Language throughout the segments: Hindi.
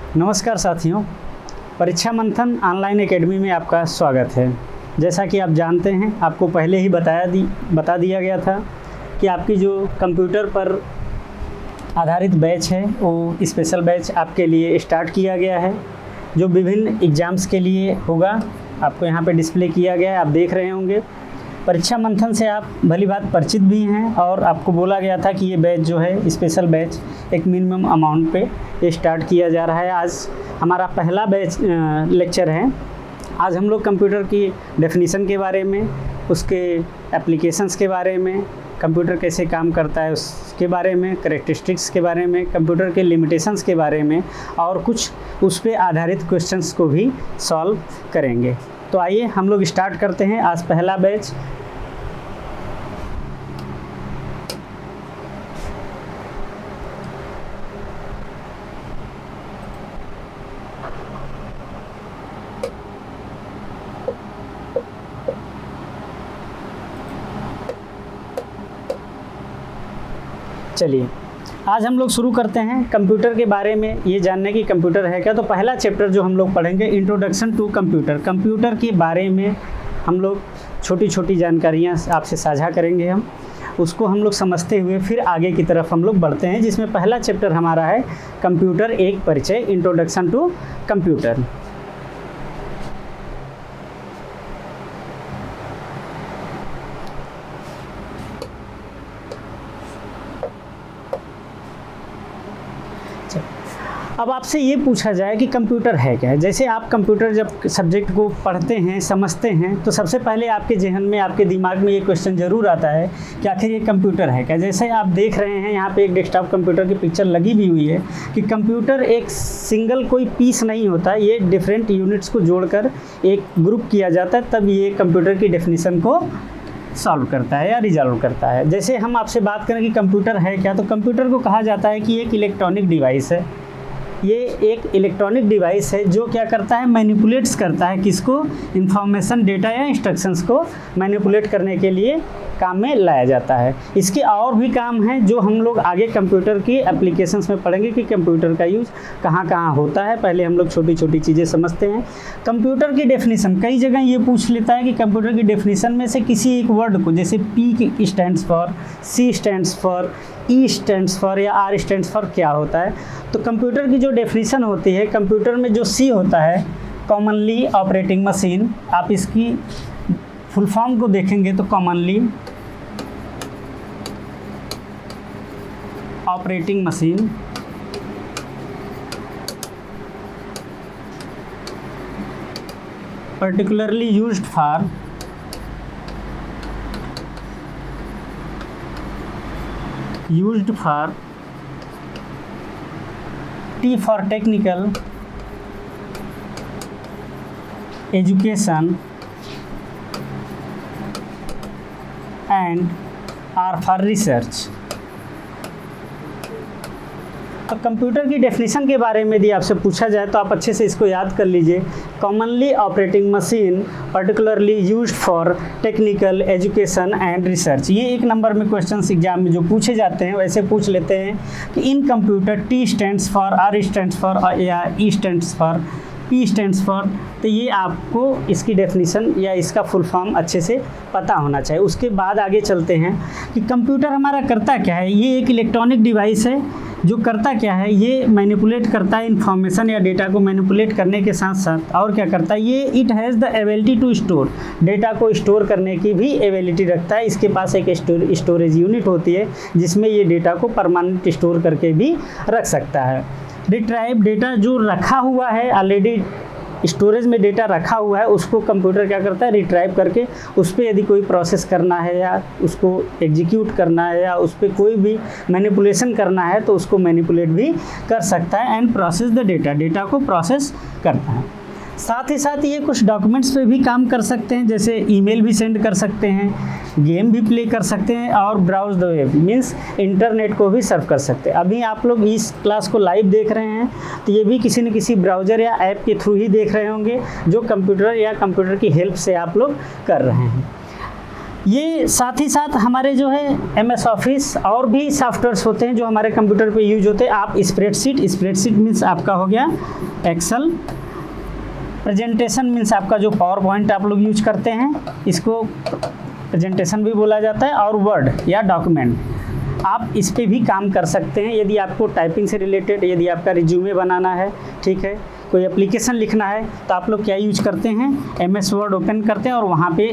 नमस्कार साथियों, परीक्षा मंथन ऑनलाइन एकेडमी में आपका स्वागत है। जैसा कि आप जानते हैं, आपको पहले ही बता दिया गया था कि आपकी जो कंप्यूटर पर आधारित बैच है वो स्पेशल बैच आपके लिए स्टार्ट किया गया है, जो विभिन्न एग्ज़ाम्स के लिए होगा। आपको यहाँ पे डिस्प्ले किया गया है, आप देख रहे होंगे। परीक्षा मंथन से आप भली बात परिचित भी हैं और आपको बोला गया था कि ये बैच जो है स्पेशल बैच एक मिनिमम अमाउंट पे ये स्टार्ट किया जा रहा है। आज हमारा पहला बैच लेक्चर है। आज हम लोग कंप्यूटर की डेफिनीशन के बारे में, उसके एप्लीकेशंस के बारे में, कंप्यूटर कैसे काम करता है उसके बारे में, करैक्टरिस्टिक्स के बारे में, कंप्यूटर के लिमिटेशंस के बारे में और कुछ उस पे आधारित क्वेश्चंस को भी सॉल्व करेंगे। तो आइए हम लोग स्टार्ट करते हैं आज पहला बैच। चलिए आज हम लोग शुरू करते हैं कंप्यूटर के बारे में ये जानने की कंप्यूटर है क्या। तो पहला चैप्टर जो हम लोग पढ़ेंगे इंट्रोडक्शन टू कंप्यूटर। कंप्यूटर के बारे में हम लोग छोटी छोटी जानकारियाँ आपसे साझा करेंगे। हम उसको हम लोग समझते हुए फिर आगे की तरफ हम लोग बढ़ते हैं, जिसमें पहला चैप्टर हमारा है कंप्यूटर एक परिचय, इंट्रोडक्शन टू कंप्यूटर। अब आपसे ये पूछा जाए कि कंप्यूटर है क्या है। जैसे आप कंप्यूटर जब सब्जेक्ट को पढ़ते हैं, समझते हैं, तो सबसे पहले आपके जहन में, आपके दिमाग में ये क्वेश्चन ज़रूर आता है कि आखिर ये कंप्यूटर है क्या। जैसे आप देख रहे हैं यहाँ पे एक डेस्कटॉप कंप्यूटर की पिक्चर लगी भी हुई है कि कंप्यूटर एक सिंगल कोई पीस नहीं होता, ये डिफरेंट यूनिट्स को जोड़कर एक ग्रुप किया जाता है, तब ये कंप्यूटर की डेफिनीशन को सॉल्व करता है या रिजॉल्व करता है। जैसे हम आपसे बात करें कि कंप्यूटर है क्या, तो कंप्यूटर को कहा जाता है कि एक इलेक्ट्रॉनिक डिवाइस है। ये एक इलेक्ट्रॉनिक डिवाइस है जो क्या करता है, मैनिपुलेट्स करता है किसको, इंफॉर्मेशन, डेटा या इंस्ट्रक्शंस को मैनिपुलेट करने के लिए काम में लाया जाता है। इसके और भी काम हैं जो हम लोग आगे कंप्यूटर की एप्लीकेशंस में पढ़ेंगे कि कंप्यूटर का यूज़ कहाँ कहाँ होता है। पहले हम लोग छोटी छोटी चीज़ें समझते हैं। कंप्यूटर की डेफिनीशन कई जगह ये पूछ लेता है कि कंप्यूटर की डेफिनीशन में से किसी एक वर्ड को, जैसे P stands for, C stands for, E stands for या R स्टैंड्स फॉर क्या होता है। तो कंप्यूटर की जो डेफिनीशन होती है, कंप्यूटर में जो C होता है, कॉमनली ऑपरेटिंग मशीन, आप इसकी फुल फॉर्म को देखेंगे तो commonly operating machine, particularly used for T for technical, education and R for research। तो कंप्यूटर की डेफिनेशन के बारे में यदि आपसे पूछा जाए तो आप अच्छे से इसको याद कर लीजिए। Commonly operating machine, particularly used for technical, education and research. ये एक नंबर में क्वेश्चंस एग्जाम में जो पूछे जाते हैं वैसे पूछ लेते हैं कि इन computer T stands for, R stands for या E stands for, P stands for. तो ये आपको इसकी डेफिनीशन या इसका फुल फॉर्म अच्छे से पता होना चाहिए। उसके बाद आगे चलते हैं कि कंप्यूटर हमारा करता क्या है। ये एक इलेक्ट्रॉनिक डिवाइस है जो करता क्या है, ये मैनिपुलेट करता है इंफॉर्मेशन या डेटा को मैनिपुलेट करने के साथ साथ और क्या करता है, ये it has the ability to store, data को स्टोर करने की भी एबिलिटी रखता है। इसके पास एक स्टोरेज यूनिट होती है जिसमें ये डेटा को परमानेंट स्टोर करके भी रख सकता है। रिट्राइव, डेटा जो रखा हुआ है ऑलरेडी स्टोरेज में डेटा रखा हुआ है, उसको कंप्यूटर क्या करता है, रिट्राइव करके उस पर यदि कोई प्रोसेस करना है या उसको एग्जीक्यूट करना है या उस पर कोई भी मैनिपुलेशन करना है तो उसको मैनिपुलेट भी कर सकता है and process the data, data को प्रोसेस करता है। साथ ही साथ ये कुछ डॉक्यूमेंट्स पे भी काम कर सकते हैं, जैसे ईमेल भी सेंड कर सकते हैं, गेम भी प्ले कर सकते हैं और browse the web means internet को भी सर्व कर सकते हैं। अभी आप लोग इस क्लास को लाइव देख रहे हैं तो ये भी किसी न किसी ब्राउज़र या ऐप के थ्रू ही देख रहे होंगे जो कंप्यूटर या कंप्यूटर की हेल्प से आप लोग कर रहे हैं। ये साथ ही साथ हमारे जो है MS ऑफिस और भी सॉफ्टवेयर्स होते हैं जो हमारे कंप्यूटर पे यूज होते हैं। आप स्प्रेडशीट मीन्स आपका हो गया एक्सेल, प्रेजेंटेशन मीन्स आपका जो पावर पॉइंट आप लोग यूज करते हैं, इसको प्रेजेंटेशन भी बोला जाता है, और वर्ड या डॉक्यूमेंट, आप इस पे भी काम कर सकते हैं। यदि आपको टाइपिंग से रिलेटेड, यदि आपका रिज्यूमे बनाना है, ठीक है, कोई एप्लीकेशन लिखना है, तो आप लोग क्या यूज करते हैं, MS वर्ड ओपन करते हैं और वहाँ पे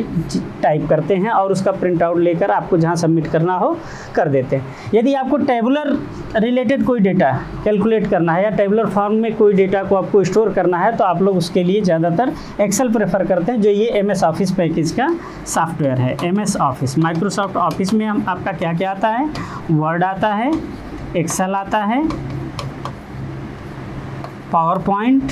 टाइप करते हैं और उसका प्रिंट आउट लेकर आपको जहाँ सबमिट करना हो कर देते हैं। यदि आपको टेबुलर रिलेटेड कोई डेटा कैलकुलेट करना है या टेबुलर फॉर्म में कोई डेटा को आपको स्टोर करना है, तो आप लोग उसके लिए ज़्यादातर एक्सेल प्रेफर करते हैं, जो ये MS ऑफिस पैकेज का सॉफ्टवेयर है। MS ऑफिस, माइक्रोसॉफ्ट ऑफिस में हम आपका क्या क्या आता है, वर्ड आता है, एक्सेल आता है, पावर पॉइंट,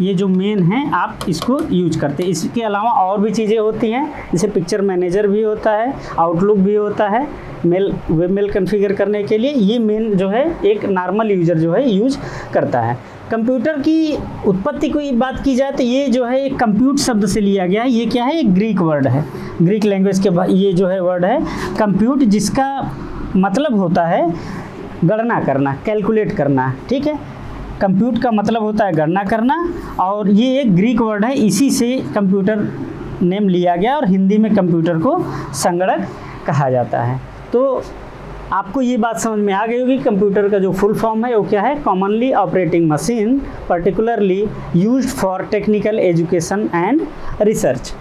ये जो मेन है आप इसको यूज करते हैं। इसके अलावा और भी चीज़ें होती हैं, जैसे पिक्चर मैनेजर भी होता है, आउटलुक भी होता है, वेब मेल कॉन्फ़िगर करने के लिए। ये मेन जो है एक नॉर्मल यूज़र जो है यूज करता है। कंप्यूटर की उत्पत्ति की बात की जाए तो ये जो है एक कंप्यूट शब्द से लिया गया है। ये क्या है, एक ग्रीक वर्ड है, ग्रीक लैंग्वेज के ये जो है वर्ड है कंप्यूट, जिसका मतलब होता है गणना करना, कैलकुलेट करना, ठीक है। कंप्यूट का मतलब होता है गणना करना, और ये एक ग्रीक वर्ड है, इसी से कंप्यूटर नेम लिया गया और हिंदी में कंप्यूटर को संगणक कहा जाता है। तो आपको ये बात समझ में आ गई होगी, कंप्यूटर का जो फुल फॉर्म है वो क्या है, commonly operating machine particularly used for technical education and research.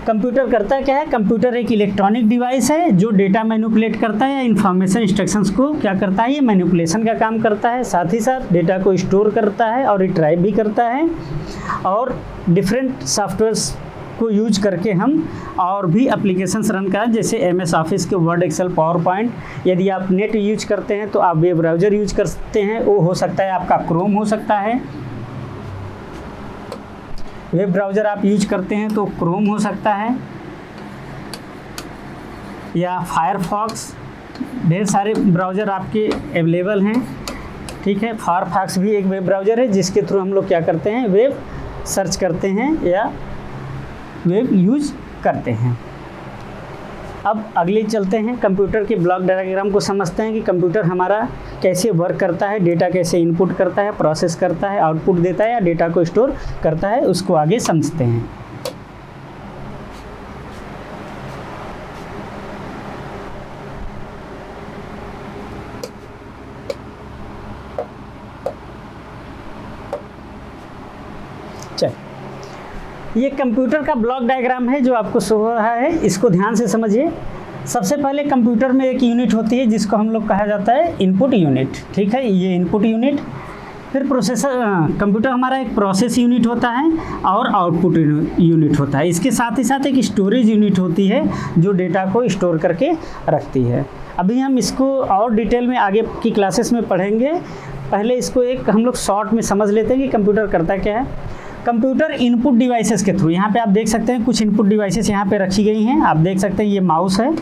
Computer करता क्या है, कंप्यूटर एक इलेक्ट्रॉनिक डिवाइस है जो डेटा मैनिपुलेट करता है या इंफॉर्मेशन इंस्ट्रक्शंस को क्या करता है, ये मैनिपुलेशन का काम करता है। साथ ही साथ डेटा को स्टोर करता है और रिट्राइव भी करता है, और डिफरेंट सॉफ्टवेयर्स को यूज करके हम और भी एप्लीकेशंस रन करें, जैसे MS ऑफिस के वर्ड, एक्सेल, पावर पॉइंट। यदि आप नेट यूज करते हैं तो आप वेब ब्राउज़र यूज कर सकते हैं, वो हो सकता है आपका क्रोम हो सकता है। वेब ब्राउज़र आप यूज करते हैं तो क्रोम हो सकता है या फायरफॉक्स, ढेर सारे ब्राउज़र आपके अवेलेबल हैं, ठीक है। फायरफॉक्स भी एक वेब ब्राउज़र है जिसके थ्रू हम लोग क्या करते हैं, वेब सर्च करते हैं या वेब यूज करते हैं। अब अगले चलते हैं, कंप्यूटर के ब्लॉक डायग्राम को समझते हैं कि कंप्यूटर हमारा कैसे वर्क करता है, डेटा कैसे इनपुट करता है, प्रोसेस करता है, आउटपुट देता है या डेटा को स्टोर करता है, उसको आगे समझते हैं। चल, ये कंप्यूटर का ब्लॉक डायग्राम है जो आपको शो हो रहा है, इसको ध्यान से समझिए। सबसे पहले कंप्यूटर में एक यूनिट होती है जिसको हम लोग कहा जाता है इनपुट यूनिट, ठीक है, ये इनपुट यूनिट। फिर प्रोसेसर, कंप्यूटर हमारा एक प्रोसेस यूनिट होता है और आउटपुट यूनिट होता है। इसके साथ ही साथ एक स्टोरेज यूनिट होती है जो डेटा को स्टोर करके रखती है। अभी हम इसको और डिटेल में आगे की क्लासेस में पढ़ेंगे, पहले इसको एक हम लोग शॉर्ट में समझ लेते हैं कि कंप्यूटर करता क्या है। कंप्यूटर इनपुट डिवाइसेस के थ्रू, यहाँ पे आप देख सकते हैं कुछ इनपुट डिवाइसेस यहाँ पे रखी गई हैं। आप देख सकते हैं ये माउस है,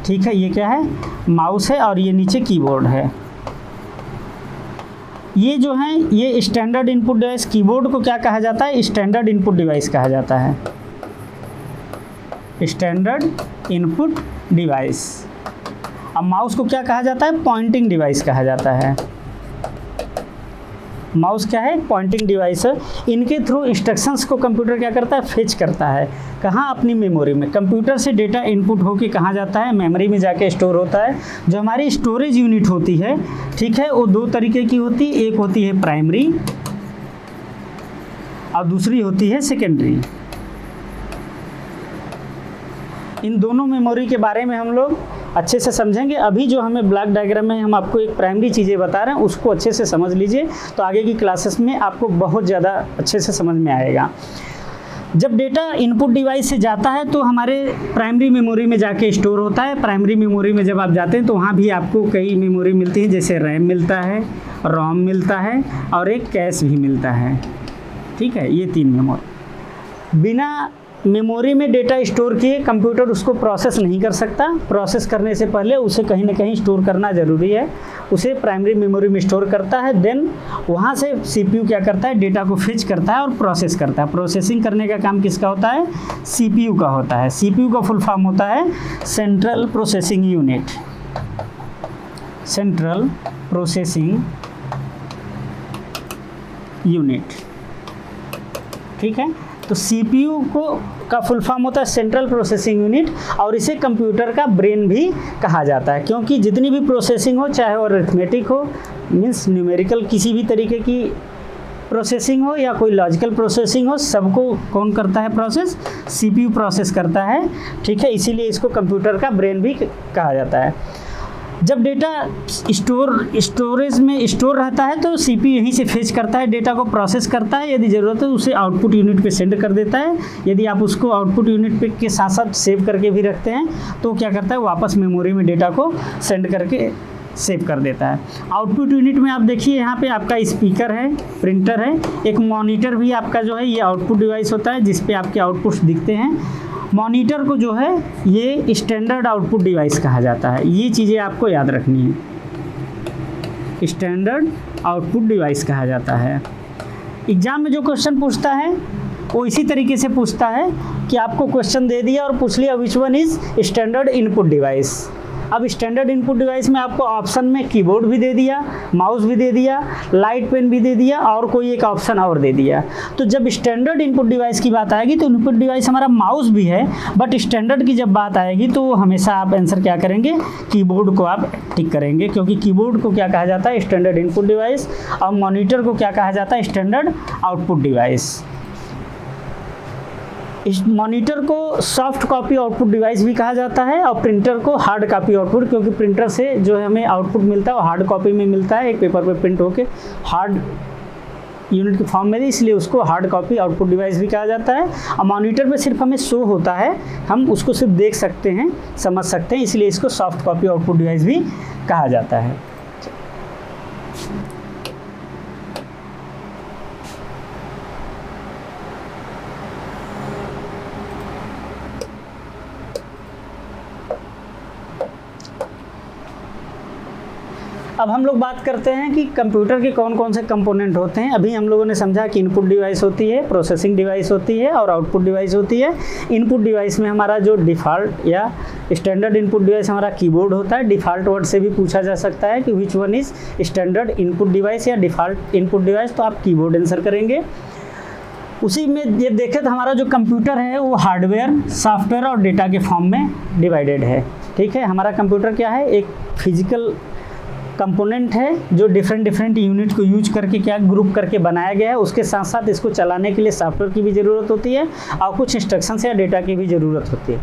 ठीक है, ये क्या है, माउस है, और ये नीचे कीबोर्ड है। ये जो है ये स्टैंडर्ड इनपुट डिवाइस, कीबोर्ड को क्या कहा जाता है, स्टैंडर्ड इनपुट डिवाइस कहा जाता है, स्टैंडर्ड इनपुट डिवाइस। अब माउस को क्या कहा जाता है, पॉइंटिंग डिवाइस कहा जाता है। माउस क्या है, पॉइंटिंग डिवाइस है। इनके थ्रू इंस्ट्रक्शंस को कंप्यूटर क्या करता है, फेच करता है, कहाँ, अपनी मेमोरी में। कंप्यूटर से डेटा इनपुट होके कहाँ जाता है, मेमोरी में जाके स्टोर होता है। जो हमारी स्टोरेज यूनिट होती है, ठीक है, वो दो तरीके की होती है, एक होती है प्राइमरी और दूसरी होती है सेकेंडरी। इन दोनों मेमोरी के बारे में हम लोग अच्छे से समझेंगे। अभी जो हमें ब्लॉक डायग्राम में हम आपको एक प्राइमरी चीज़ें बता रहे हैं उसको अच्छे से समझ लीजिए, तो आगे की क्लासेस में आपको बहुत ज़्यादा अच्छे से समझ में आएगा। जब डेटा इनपुट डिवाइस से जाता है तो हमारे प्राइमरी मेमोरी में जाके स्टोर होता है। प्राइमरी मेमोरी में जब आप जाते हैं तो वहाँ भी आपको कई मेमोरी मिलती हैं, जैसे रैम मिलता है, रोम मिलता है और एक कैश भी मिलता है, ठीक है, ये 3 मेमोरी। बिना मेमोरी में डेटा स्टोर किए कंप्यूटर उसको प्रोसेस नहीं कर सकता। प्रोसेस करने से पहले उसे कहीं ना कहीं स्टोर करना ज़रूरी है। उसे प्राइमरी मेमोरी में स्टोर करता है, देन वहाँ से CPU क्या करता है, डेटा को फेच करता है और प्रोसेस करता है। प्रोसेसिंग करने का काम किसका होता है, CPU का होता है। CPU का फुल फॉर्म होता है central processing unit, central processing unit, ठीक है। तो CPU का फुल फॉर्म होता है सेंट्रल प्रोसेसिंग यूनिट, और इसे कंप्यूटर का ब्रेन भी कहा जाता है, क्योंकि जितनी भी प्रोसेसिंग हो, चाहे वो अरिथमेटिक हो, मीन्स न्यूमेरिकल किसी भी तरीके की प्रोसेसिंग हो या कोई लॉजिकल प्रोसेसिंग हो, सबको कौन करता है प्रोसेस, CPU प्रोसेस करता है, ठीक है। इसीलिए इसको कंप्यूटर का ब्रेन भी कहा जाता है। जब डेटा स्टोरेज में स्टोर रहता है तो CPU यहीं से फेच करता है, डेटा को प्रोसेस करता है, यदि ज़रूरत है उसे आउटपुट यूनिट पे सेंड कर देता है। यदि आप उसको आउटपुट यूनिट पे के साथ साथ सेव करके भी रखते हैं तो क्या करता है, वापस मेमोरी में डेटा को सेंड करके सेव कर देता है। आउटपुट यूनिट में आप देखिए यहाँ पे आपका स्पीकर है, प्रिंटर है, एक मॉनिटर भी आपका जो है ये आउटपुट डिवाइस होता है जिस पे आपके आउटपुट्स दिखते हैं। मॉनिटर को जो है ये स्टैंडर्ड आउटपुट डिवाइस कहा जाता है। ये चीज़ें आपको याद रखनी है, स्टैंडर्ड आउटपुट डिवाइस कहा जाता है। एग्जाम में जो क्वेश्चन पूछता है वो इसी तरीके से पूछता है कि आपको क्वेश्चन दे दिया और पूछ लिया which one is standard input device. अब स्टैंडर्ड इनपुट डिवाइस में आपको ऑप्शन में कीबोर्ड भी दे दिया, माउस भी दे दिया, लाइट पेन भी दे दिया और कोई एक ऑप्शन और दे दिया। तो जब स्टैंडर्ड इनपुट डिवाइस की बात आएगी तो इनपुट डिवाइस हमारा माउस भी है, बट स्टैंडर्ड की जब बात आएगी तो हमेशा आप आंसर क्या करेंगे, कीबोर्ड को आप टिक करेंगे, क्योंकि कीबोर्ड को क्या कहा जाता है, स्टैंडर्ड इनपुट डिवाइस, और मॉनिटर को क्या कहा जाता है, स्टैंडर्ड आउटपुट डिवाइस। इस मॉनिटर को सॉफ्ट कॉपी आउटपुट डिवाइस भी कहा जाता है और प्रिंटर को हार्ड कॉपी आउटपुट, क्योंकि प्रिंटर से जो है हमें आउटपुट मिलता है वो हार्ड कॉपी में मिलता है, एक पेपर पे प्रिंट होके हार्ड यूनिट के फॉर्म में, इसलिए उसको हार्ड कॉपी आउटपुट डिवाइस भी कहा जाता है। और मॉनिटर पे सिर्फ हमें शो होता है, हम उसको सिर्फ देख सकते हैं, समझ सकते हैं, इसलिए इसको सॉफ्ट कॉपी आउटपुट डिवाइस भी कहा जाता है। अब हम लोग बात करते हैं कि कंप्यूटर के कौन कौन से कंपोनेंट होते हैं। अभी हम लोगों ने समझा कि इनपुट डिवाइस होती है, प्रोसेसिंग डिवाइस होती है और आउटपुट डिवाइस होती है। इनपुट डिवाइस में हमारा जो डिफ़ॉल्ट या स्टैंडर्ड इनपुट डिवाइस हमारा कीबोर्ड होता है। डिफ़ॉल्ट वर्ड से भी पूछा जा सकता है कि which one is standard input device या डिफ़ॉल्ट इनपुट डिवाइस, तो आप कीबोर्ड आंसर करेंगे। उसी में ये देखें तो हमारा जो कंप्यूटर है वो हार्डवेयर, सॉफ्टवेयर और डेटा के फॉर्म में डिवाइडेड है, ठीक है। हमारा कंप्यूटर क्या है, एक फिजिकल कंपोनेंट है जो डिफरेंट यूनिट को यूज करके क्या ग्रुप करके बनाया गया है। उसके साथ साथ इसको चलाने के लिए सॉफ्टवेयर की भी ज़रूरत होती है और कुछ इंस्ट्रक्शंस या डेटा की भी ज़रूरत होती है।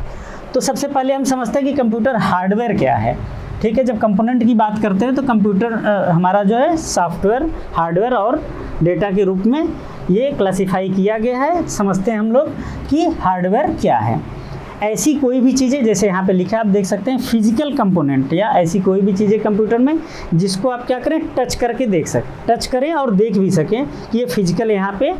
तो सबसे पहले हम समझते हैं कि कंप्यूटर हार्डवेयर क्या है, ठीक है। जब कंपोनेंट की बात करते हैं तो कंप्यूटर हमारा जो है सॉफ्टवेयर, हार्डवेयर और डेटा के रूप में ये क्लासीफाई किया गया है। समझते हैं हम लोग कि हार्डवेयर क्या है। ऐसी कोई भी चीज़ें, जैसे यहाँ पे लिखा है आप देख सकते हैं, फिजिकल कंपोनेंट या ऐसी कोई भी चीज़ें कंप्यूटर में जिसको आप क्या करें, टच करके देख सकें, टच करें और देख भी सकें कि ये फिजिकल यहाँ पे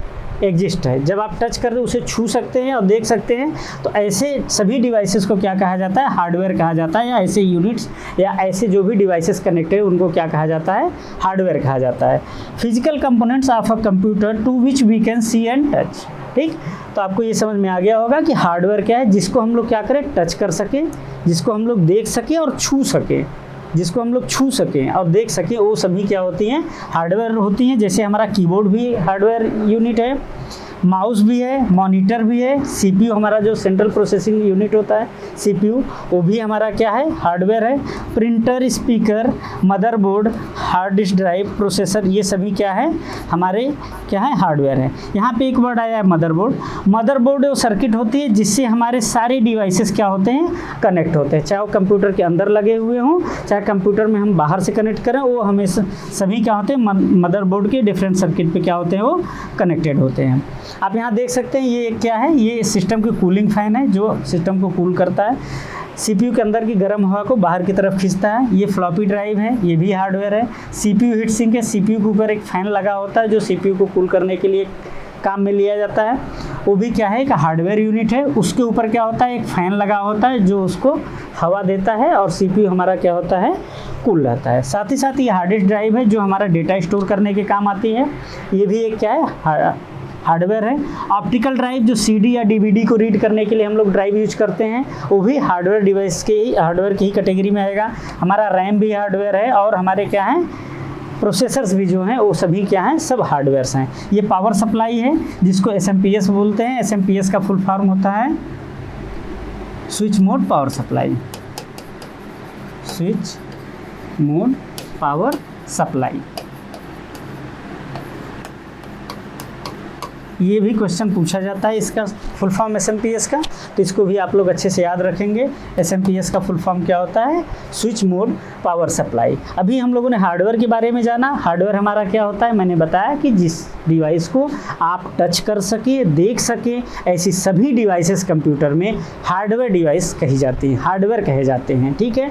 एग्जिस्ट है। जब आप टच कर उसे छू सकते हैं और देख सकते हैं, तो ऐसे सभी डिवाइसेस को क्या कहा जाता है, हार्डवेयर कहा जाता है। या ऐसे यूनिट्स या ऐसे जो भी डिवाइसेस कनेक्टेड हैं उनको क्या कहा जाता है, हार्डवेयर कहा जाता है। Physical components of a computer to which we can see and touch, ठीक। तो आपको ये समझ में आ गया होगा कि हार्डवेयर क्या है, जिसको हम लोग क्या करें, टच कर सकें, जिसको हम लोग देख सकें और छू सकें, जिसको हम लोग छू सकें और देख सकें, वो सभी क्या होती हैं, हार्डवेयर होती हैं। जैसे हमारा कीबोर्ड भी हार्डवेयर यूनिट है, माउस भी है, मॉनिटर भी है, CPU हमारा जो सेंट्रल प्रोसेसिंग यूनिट होता है CPU, वो भी हमारा क्या है, हार्डवेयर है। Printer, speaker, motherboard, hard disk drive, processor, ये सभी क्या है, हमारे क्या है, हार्डवेयर है। यहाँ पे एक वर्ड आया है मदरबोर्ड। मदरबोर्ड वो सर्किट होती है जिससे हमारे सारे डिवाइसेस क्या होते हैं, कनेक्ट होते हैं, चाहे वो कंप्यूटर के अंदर लगे हुए हों, चाहे कंप्यूटर में हम बाहर से कनेक्ट करें, वो हमेशा सभी क्या होते हैं, मदरबोर्ड के डिफरेंट सर्किट पे क्या होते हैं, वो कनेक्टेड होते हैं। आप यहाँ देख सकते हैं ये क्या है, ये सिस्टम की कूलिंग फैन है जो सिस्टम को कूल करता है, CPU के अंदर की गर्म हवा को बाहर की तरफ खींचता है। ये फ्लॉपी ड्राइव है, ये भी हार्डवेयर है। CPU हीट सिंक है, CPU के ऊपर एक फ़ैन लगा होता है जो CPU को कूल करने के लिए काम में लिया जाता है, वो भी क्या है, एक हार्डवेयर यूनिट है। उसके ऊपर क्या होता है, एक फ़ैन लगा होता है जो उसको हवा देता है, और CPU हमारा क्या होता है, कूल रहता है। साथ ही साथ ये हार्ड डिस्क ड्राइव है जो हमारा डेटा स्टोर करने के काम आती है। ये भी एक क्या है, हार्डवेयर है। ऑप्टिकल ड्राइव जो सीडी या डीवीडी को रीड करने के लिए हम लोग ड्राइव यूज करते हैं, वो भी हार्डवेयर डिवाइस के ही, हार्डवेयर की ही कैटेगरी में आएगा। हमारा रैम भी हार्डवेयर है और हमारे क्या हैं, प्रोसेसर्स भी जो हैं वो सभी क्या हैं, सब हार्डवेयर्स हैं। ये पावर सप्लाई है जिसको SMPS बोलते हैं। SMPS का फुल फॉर्म होता है switch mode power supply, switch mode power supply. ये भी क्वेश्चन पूछा जाता है, इसका फुल फॉर्म SMPS का, तो इसको भी आप लोग अच्छे से याद रखेंगे। SMPS का फुल फॉर्म क्या होता है, स्विच मोड पावर सप्लाई। अभी हम लोगों ने हार्डवेयर के बारे में जाना। हार्डवेयर हमारा क्या होता है, मैंने बताया कि जिस डिवाइस को आप टच कर सके, देख सके, ऐसी सभी डिवाइसेस कंप्यूटर में हार्डवेयर डिवाइस कही जाती हैं, हार्डवेयर कहे जाते हैं। ठीक है,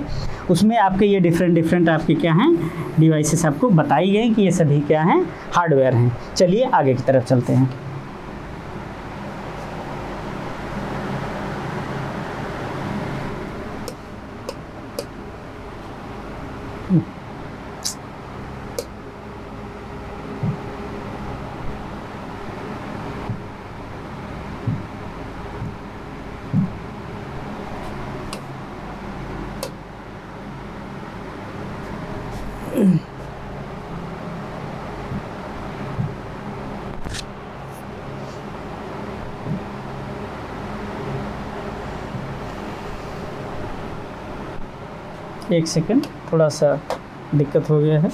उसमें आपके ये डिफरेंट आपके क्या हैं, डिवाइसेस आपको बताई गई कि ये सभी क्या हैं, हार्डवेयर हैं। चलिए आगे की तरफ चलते हैं। एक सेकंड, थोड़ा सा दिक्कत हो गया है।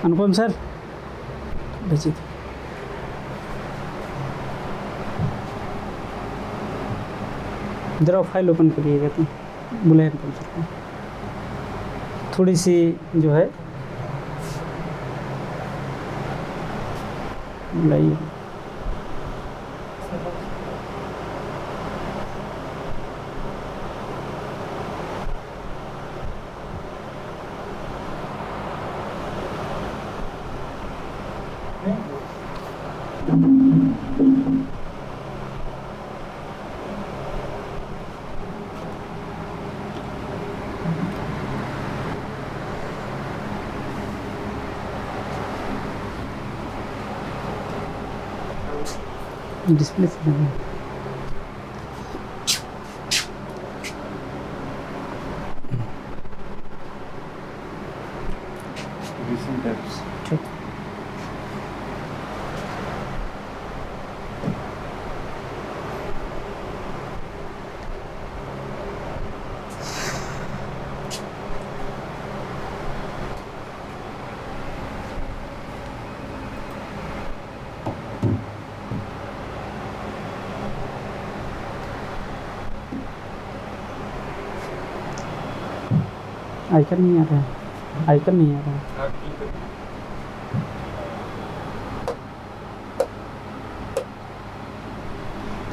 अनुपम सर भेजिए। जरा फाइल ओपन करिएगा तो बुलेट कर सकते हैं। थोड़ी सी जो है बुलाइए। डिस्प्ले से ठीक। आइकन नहीं आ रहा है, आइकन नहीं आ रहा है।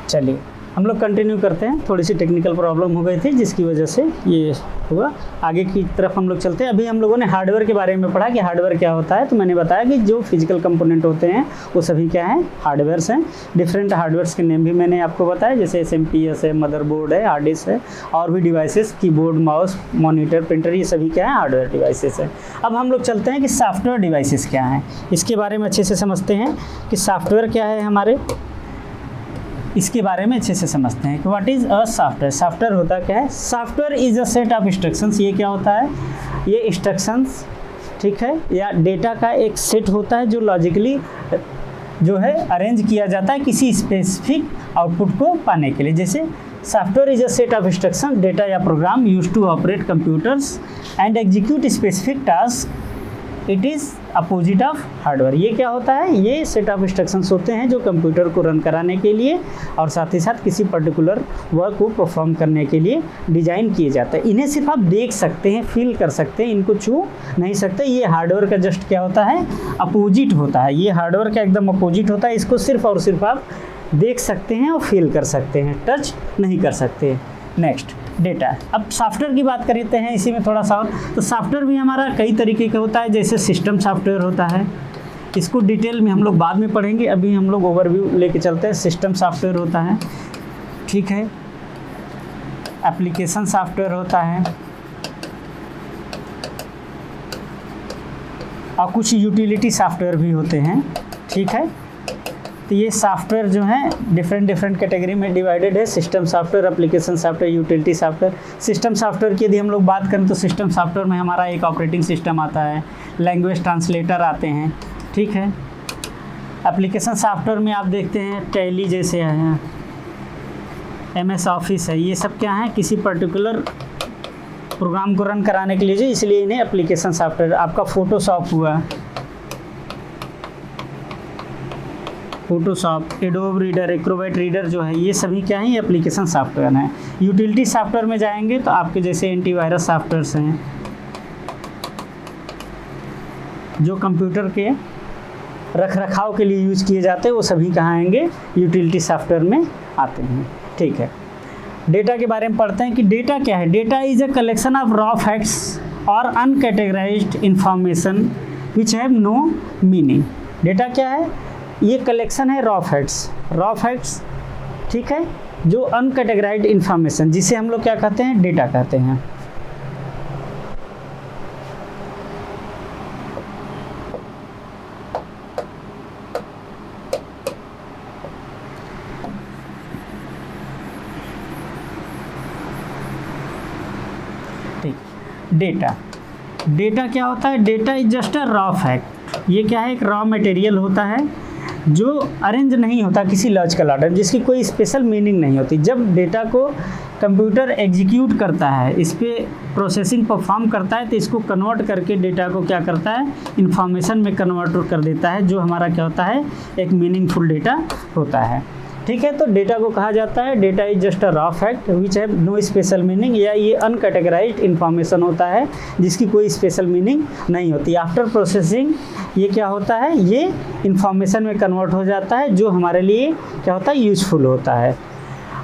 चलिए हम लोग कंटिन्यू करते हैं। थोड़ी सी टेक्निकल प्रॉब्लम हो गई थी जिसकी वजह से ये हुआ। आगे की तरफ हम लोग चलते हैं। अभी हम लोगों ने हार्डवेयर के बारे में पढ़ा कि हार्डवेयर क्या होता है। तो मैंने बताया कि जो फिजिकल कंपोनेंट होते हैं वो सभी क्या हैं, हार्डवेयर्स हैं। डिफरेंट हार्डवेयर्स के नेम भी मैंने आपको बताया, जैसे SMPS है, मदरबोर्ड है, हार्ड डिस्क है, और भी devices, keyboard, mouse, monitor, printer, ये सभी क्या है, हार्डवेयर डिवाइसेस हैं। अब हम लोग चलते हैं कि सॉफ्टवेयर डिवाइसेस क्या हैं, इसके बारे में अच्छे से समझते हैं कि सॉफ्टवेयर क्या है हमारे, इसके बारे में अच्छे से समझते हैं कि what is a software. Software होता क्या है, software is a set of instructions. ये क्या होता है, ये इंस्ट्रक्शंस, ठीक है, या डेटा का एक सेट होता है जो लॉजिकली जो है अरेंज किया जाता है किसी स्पेसिफिक आउटपुट को पाने के लिए। जैसे software is a set of instruction, data या program use to operate computers and execute specific task, it is opposite of hardware. ये क्या होता है, ये सेट ऑफ इंस्ट्रक्शंस होते हैं जो कंप्यूटर को रन कराने के लिए और साथ ही साथ किसी पर्टिकुलर वर्क को परफॉर्म करने के लिए डिज़ाइन किए जाते हैं। इन्हें सिर्फ आप देख सकते हैं, फील कर सकते हैं, इनको छू नहीं सकते। ये हार्डवेयर का जस्ट क्या होता है, अपोजिट होता है। ये हार्डवेयर का एकदम अपोजिट होता है। इसको सिर्फ और सिर्फ आप देख सकते हैं और फील कर सकते हैं, टच नहीं कर सकते। Next data. अब सॉफ्टवेयर की बात करते हैं इसी में थोड़ा सा और। तो सॉफ्टवेयर भी हमारा कई तरीके का होता है, जैसे सिस्टम सॉफ्टवेयर होता है, इसको डिटेल में हम लोग बाद में पढ़ेंगे, अभी हम लोग ओवरव्यू लेके चलते हैं। सिस्टम सॉफ्टवेयर होता है, ठीक है, एप्लीकेशन सॉफ्टवेयर होता है, और कुछ यूटिलिटी सॉफ्टवेयर भी होते हैं, ठीक है। तो ये सॉफ्टवेयर जो है डिफरेंट कैटेगरी में डिवाइडेड है, system software, application software, utility software. System software की यदि हम लोग बात करें तो सिस्टम सॉफ्टवेयर में हमारा एक ऑपरेटिंग सिस्टम आता है, लैंग्वेज ट्रांसलेटर आते हैं, ठीक है। एप्लीकेशन सॉफ्टवेयर में आप देखते हैं टैली जैसे है, MS ऑफिस है, ये सब क्या है, किसी पर्टिकुलर प्रोग्राम को रन कराने के लिए जो, इसलिए इन्हें एप्लीकेशन सॉफ्टवेयर। आपका फोटोशॉप हुआ, Photoshop, adobe reader, Acrobat reader जो है, ये सभी क्या है, एप्लीकेशन सॉफ्टवेयर हैं। यूटिलिटी सॉफ्टवेयर में जाएंगे तो आपके जैसे एंटीवायरस सॉफ्टवेयर्स हैं, जो कंप्यूटर के रख रखाव के लिए यूज किए जाते हैं, वो सभी कहाँ आएंगे, यूटिलिटी सॉफ्टवेयर में आते हैं, ठीक है। डेटा के बारे में पढ़ते हैं कि डेटा क्या है। Data is a collection of raw facts और uncategorized information which have no meaning. Data क्या है, ये कलेक्शन है रॉ फैक्ट्स, ठीक है, जो अनकैटेगराइज्ड इंफॉर्मेशन, जिसे हम लोग क्या कहते हैं, डेटा कहते हैं। डेटा क्या होता है, data is just a raw fact. ये क्या है, एक रॉ मटेरियल होता है जो अरेंज नहीं होता किसी लॉजिकल ऑर्डर, जिसकी कोई स्पेशल मीनिंग नहीं होती। जब डेटा को कंप्यूटर एग्जीक्यूट करता है, इस पर प्रोसेसिंग परफॉर्म करता है, तो इसको कन्वर्ट करके डेटा को क्या करता है, इंफॉर्मेशन में कन्वर्ट कर देता है, जो हमारा क्या होता है, एक मीनिंगफुल डेटा होता है, ठीक है। तो डेटा को कहा जाता है, data is just a raw fact which have no special meaning, या ये अनकैटेगराइज्ड इंफॉर्मेशन होता है जिसकी कोई स्पेशल मीनिंग नहीं होती। आफ्टर प्रोसेसिंग ये क्या होता है, ये इंफॉर्मेशन में कन्वर्ट हो जाता है, जो हमारे लिए क्या होता है, यूजफुल होता है।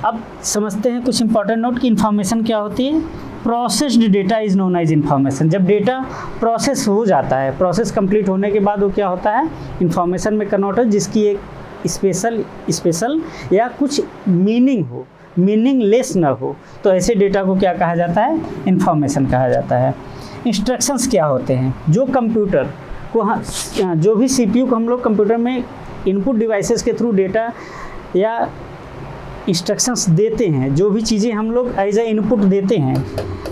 अब समझते हैं कुछ इंपॉर्टेंट नोट कि इंफॉर्मेशन क्या होती है। Processed data is known as information. जब डेटा प्रोसेस हो जाता है, प्रोसेस कंप्लीट होने के बाद वो क्या होता है, इंफॉर्मेशन में कन्वर्ट हो, जिसकी एक स्पेशल या कुछ मीनिंग हो, मीनिंगलेस ना हो, तो ऐसे डेटा को क्या कहा जाता है, इंफॉर्मेशन कहा जाता है। इंस्ट्रक्शंस क्या होते हैं, जो कंप्यूटर को, जो भी CPU को हम लोग कंप्यूटर में इनपुट डिवाइसेस के थ्रू डेटा या इंस्ट्रक्शंस देते हैं, जो भी चीज़ें हम लोग एज ए इनपुट देते हैं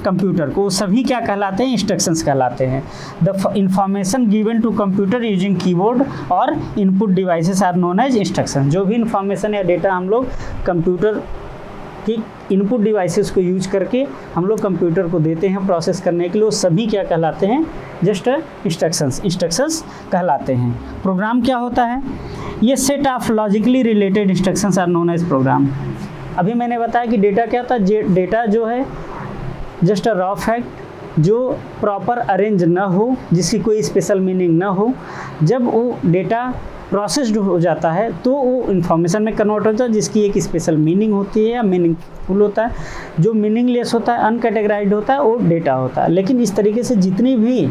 कंप्यूटर को, सभी क्या कहलाते हैं, इंस्ट्रक्शंस कहलाते हैं। The information given to computer using keyboard और input devices are known as instruction. जो भी इंफॉर्मेशन या डेटा हम लोग कंप्यूटर की इनपुट डिवाइसेस को यूज करके हम लोग कंप्यूटर को देते हैं प्रोसेस करने के लिए, वो सभी क्या कहलाते हैं, जस्ट इंस्ट्रक्शंस कहलाते हैं। प्रोग्राम क्या होता है, ये set of logically related instructions are known as program. अभी मैंने बताया कि डेटा क्या था, डेटा जो है जस्ट अ रॉ फैक्ट, जो प्रॉपर अरेंज ना हो, जिसकी कोई स्पेशल मीनिंग ना हो। जब वो डेटा प्रोसेस्ड हो जाता है तो वो इंफॉर्मेशन में कन्वर्ट होता है, जिसकी एक स्पेशल मीनिंग होती है या मीनिंगफुल होता है। जो मीनिंगलेस होता है, अनकैटेगराइज्ड होता है, वो डेटा होता है। लेकिन इस तरीके से जितनी भी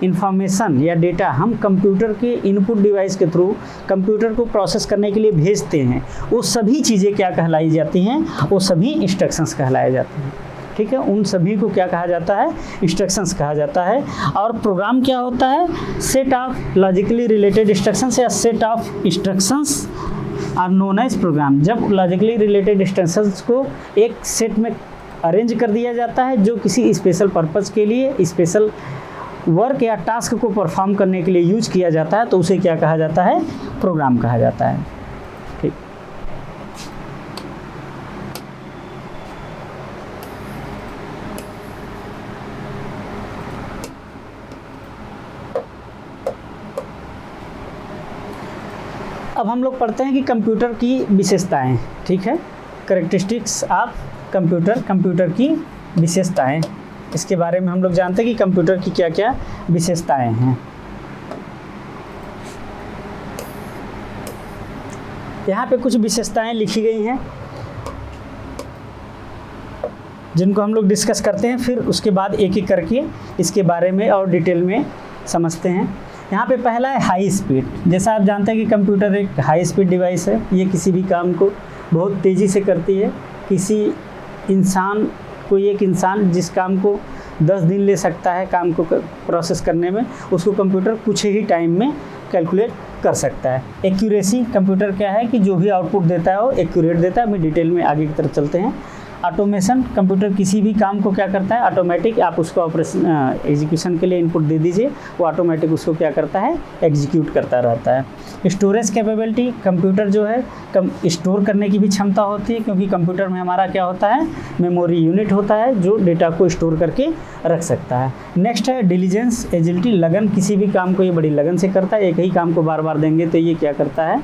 इंफॉर्मेशन या डेटा हम कंप्यूटर के इनपुट डिवाइस के थ्रू कंप्यूटर को प्रोसेस करने के लिए भेजते हैं, वो सभी चीज़ें क्या कहलाई जाती हैं, वो सभी इंस्ट्रक्शंस कहलाए जाते हैं, ठीक है। उन सभी को क्या कहा जाता है, इंस्ट्रक्शंस कहा जाता है। और प्रोग्राम क्या होता है, set of logically related instructions या set of instructions are known as program. जब लॉजिकली रिलेटेड इंस्ट्रक्शंस को एक सेट में अरेंज कर दिया जाता है, जो किसी स्पेशल पर्पज़ के लिए, स्पेशल वर्क या टास्क को परफॉर्म करने के लिए यूज किया जाता है, तो उसे क्या कहा जाता है, प्रोग्राम कहा जाता है, ठीक। अब हम लोग पढ़ते हैं कि कंप्यूटर की विशेषताएं, ठीक है। कैरेक्टरिस्टिक्स ऑफ कंप्यूटर की विशेषताएं, इसके बारे में हम लोग जानते हैं कि कंप्यूटर की क्या क्या विशेषताएं हैं। यहाँ पे कुछ विशेषताएं लिखी गई हैं जिनको हम लोग डिस्कस करते हैं, फिर उसके बाद एक एक करके इसके बारे में और डिटेल में समझते हैं। यहाँ पे पहला है हाई स्पीड। जैसा आप जानते हैं कि कंप्यूटर एक हाई स्पीड डिवाइस है, ये किसी भी काम को बहुत तेज़ी से करती है। किसी इंसान कोई एक इंसान जिस काम को 10 दिन ले सकता है काम को प्रोसेस करने में, उसको कंप्यूटर कुछ ही टाइम में कैलकुलेट कर सकता है। एक्यूरेसी, कंप्यूटर क्या है कि जो भी आउटपुट देता है वो एक्यूरेट देता है। हम डिटेल में आगे की तरफ चलते हैं। ऑटोमेशन, कंप्यूटर किसी भी काम को क्या करता है, ऑटोमेटिक, आप उसको ऑपरेशन एग्जीक्यूशन के लिए इनपुट दे दीजिए, वो ऑटोमेटिक उसको क्या करता है, एग्जीक्यूट करता रहता है। स्टोरेज कैपेबिलिटी, कंप्यूटर जो है स्टोर करने की भी क्षमता होती है, क्योंकि कंप्यूटर में हमारा क्या होता है, मेमोरी यूनिट होता है जो डेटा को स्टोर करके रख सकता है। नेक्स्ट है डिलीजेंस, एजिलिटी, लगन, किसी भी काम को ये बड़ी लगन से करता है। एक ही काम को बार बार देंगे तो ये क्या करता है,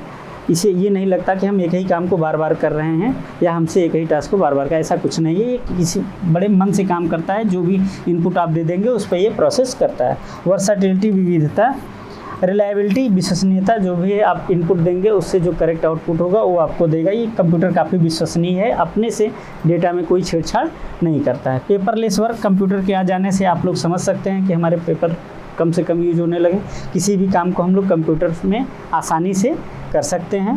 इसे ये नहीं लगता कि हम एक ही काम को बार बार कर रहे हैं या हमसे एक ही टास्क को बार बार का, ऐसा कुछ नहीं है। ये किसी बड़े मन से काम करता है, जो भी इनपुट आप दे देंगे उस पर ये प्रोसेस करता है। वर्सेटिलिटी, विविधता। रिलायबिलिटी, विश्वसनीयता, जो भी आप इनपुट देंगे उससे जो करेक्ट आउटपुट होगा वो आपको देगा। ये कंप्यूटर काफ़ी विश्वसनीय है, अपने से डेटा में कोई छेड़छाड़ नहीं करता है। पेपरलेस वर्क, कंप्यूटर के आ जाने से आप लोग समझ सकते हैं कि हमारे पेपर कम से कम यूज होने लगे। किसी भी काम को हम लोग कंप्यूटर में आसानी से कर सकते हैं।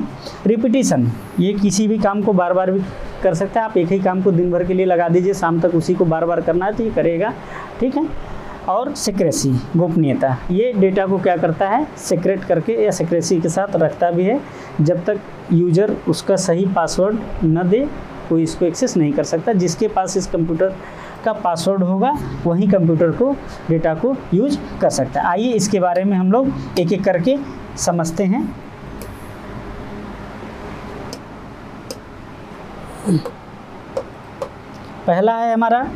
रिपीटिशन, ये किसी भी काम को बार बार भी कर सकते हैं। आप एक ही काम को दिन भर के लिए लगा दीजिए, शाम तक उसी को बार बार करना है तो ये करेगा, ठीक है। और सिक्रेसी, गोपनीयता, ये डेटा को क्या करता है, सीक्रेट करके या सिक्रेसी के साथ रखता भी है। जब तक यूजर उसका सही पासवर्ड न दे कोई इसको एक्सेस नहीं कर सकता। जिसके पास इस कंप्यूटर का पासवर्ड होगा वही कंप्यूटर को डेटा को यूज कर सकता है। आइए इसके बारे में हम लोग एक एक करके समझते हैं। पहला है हमारा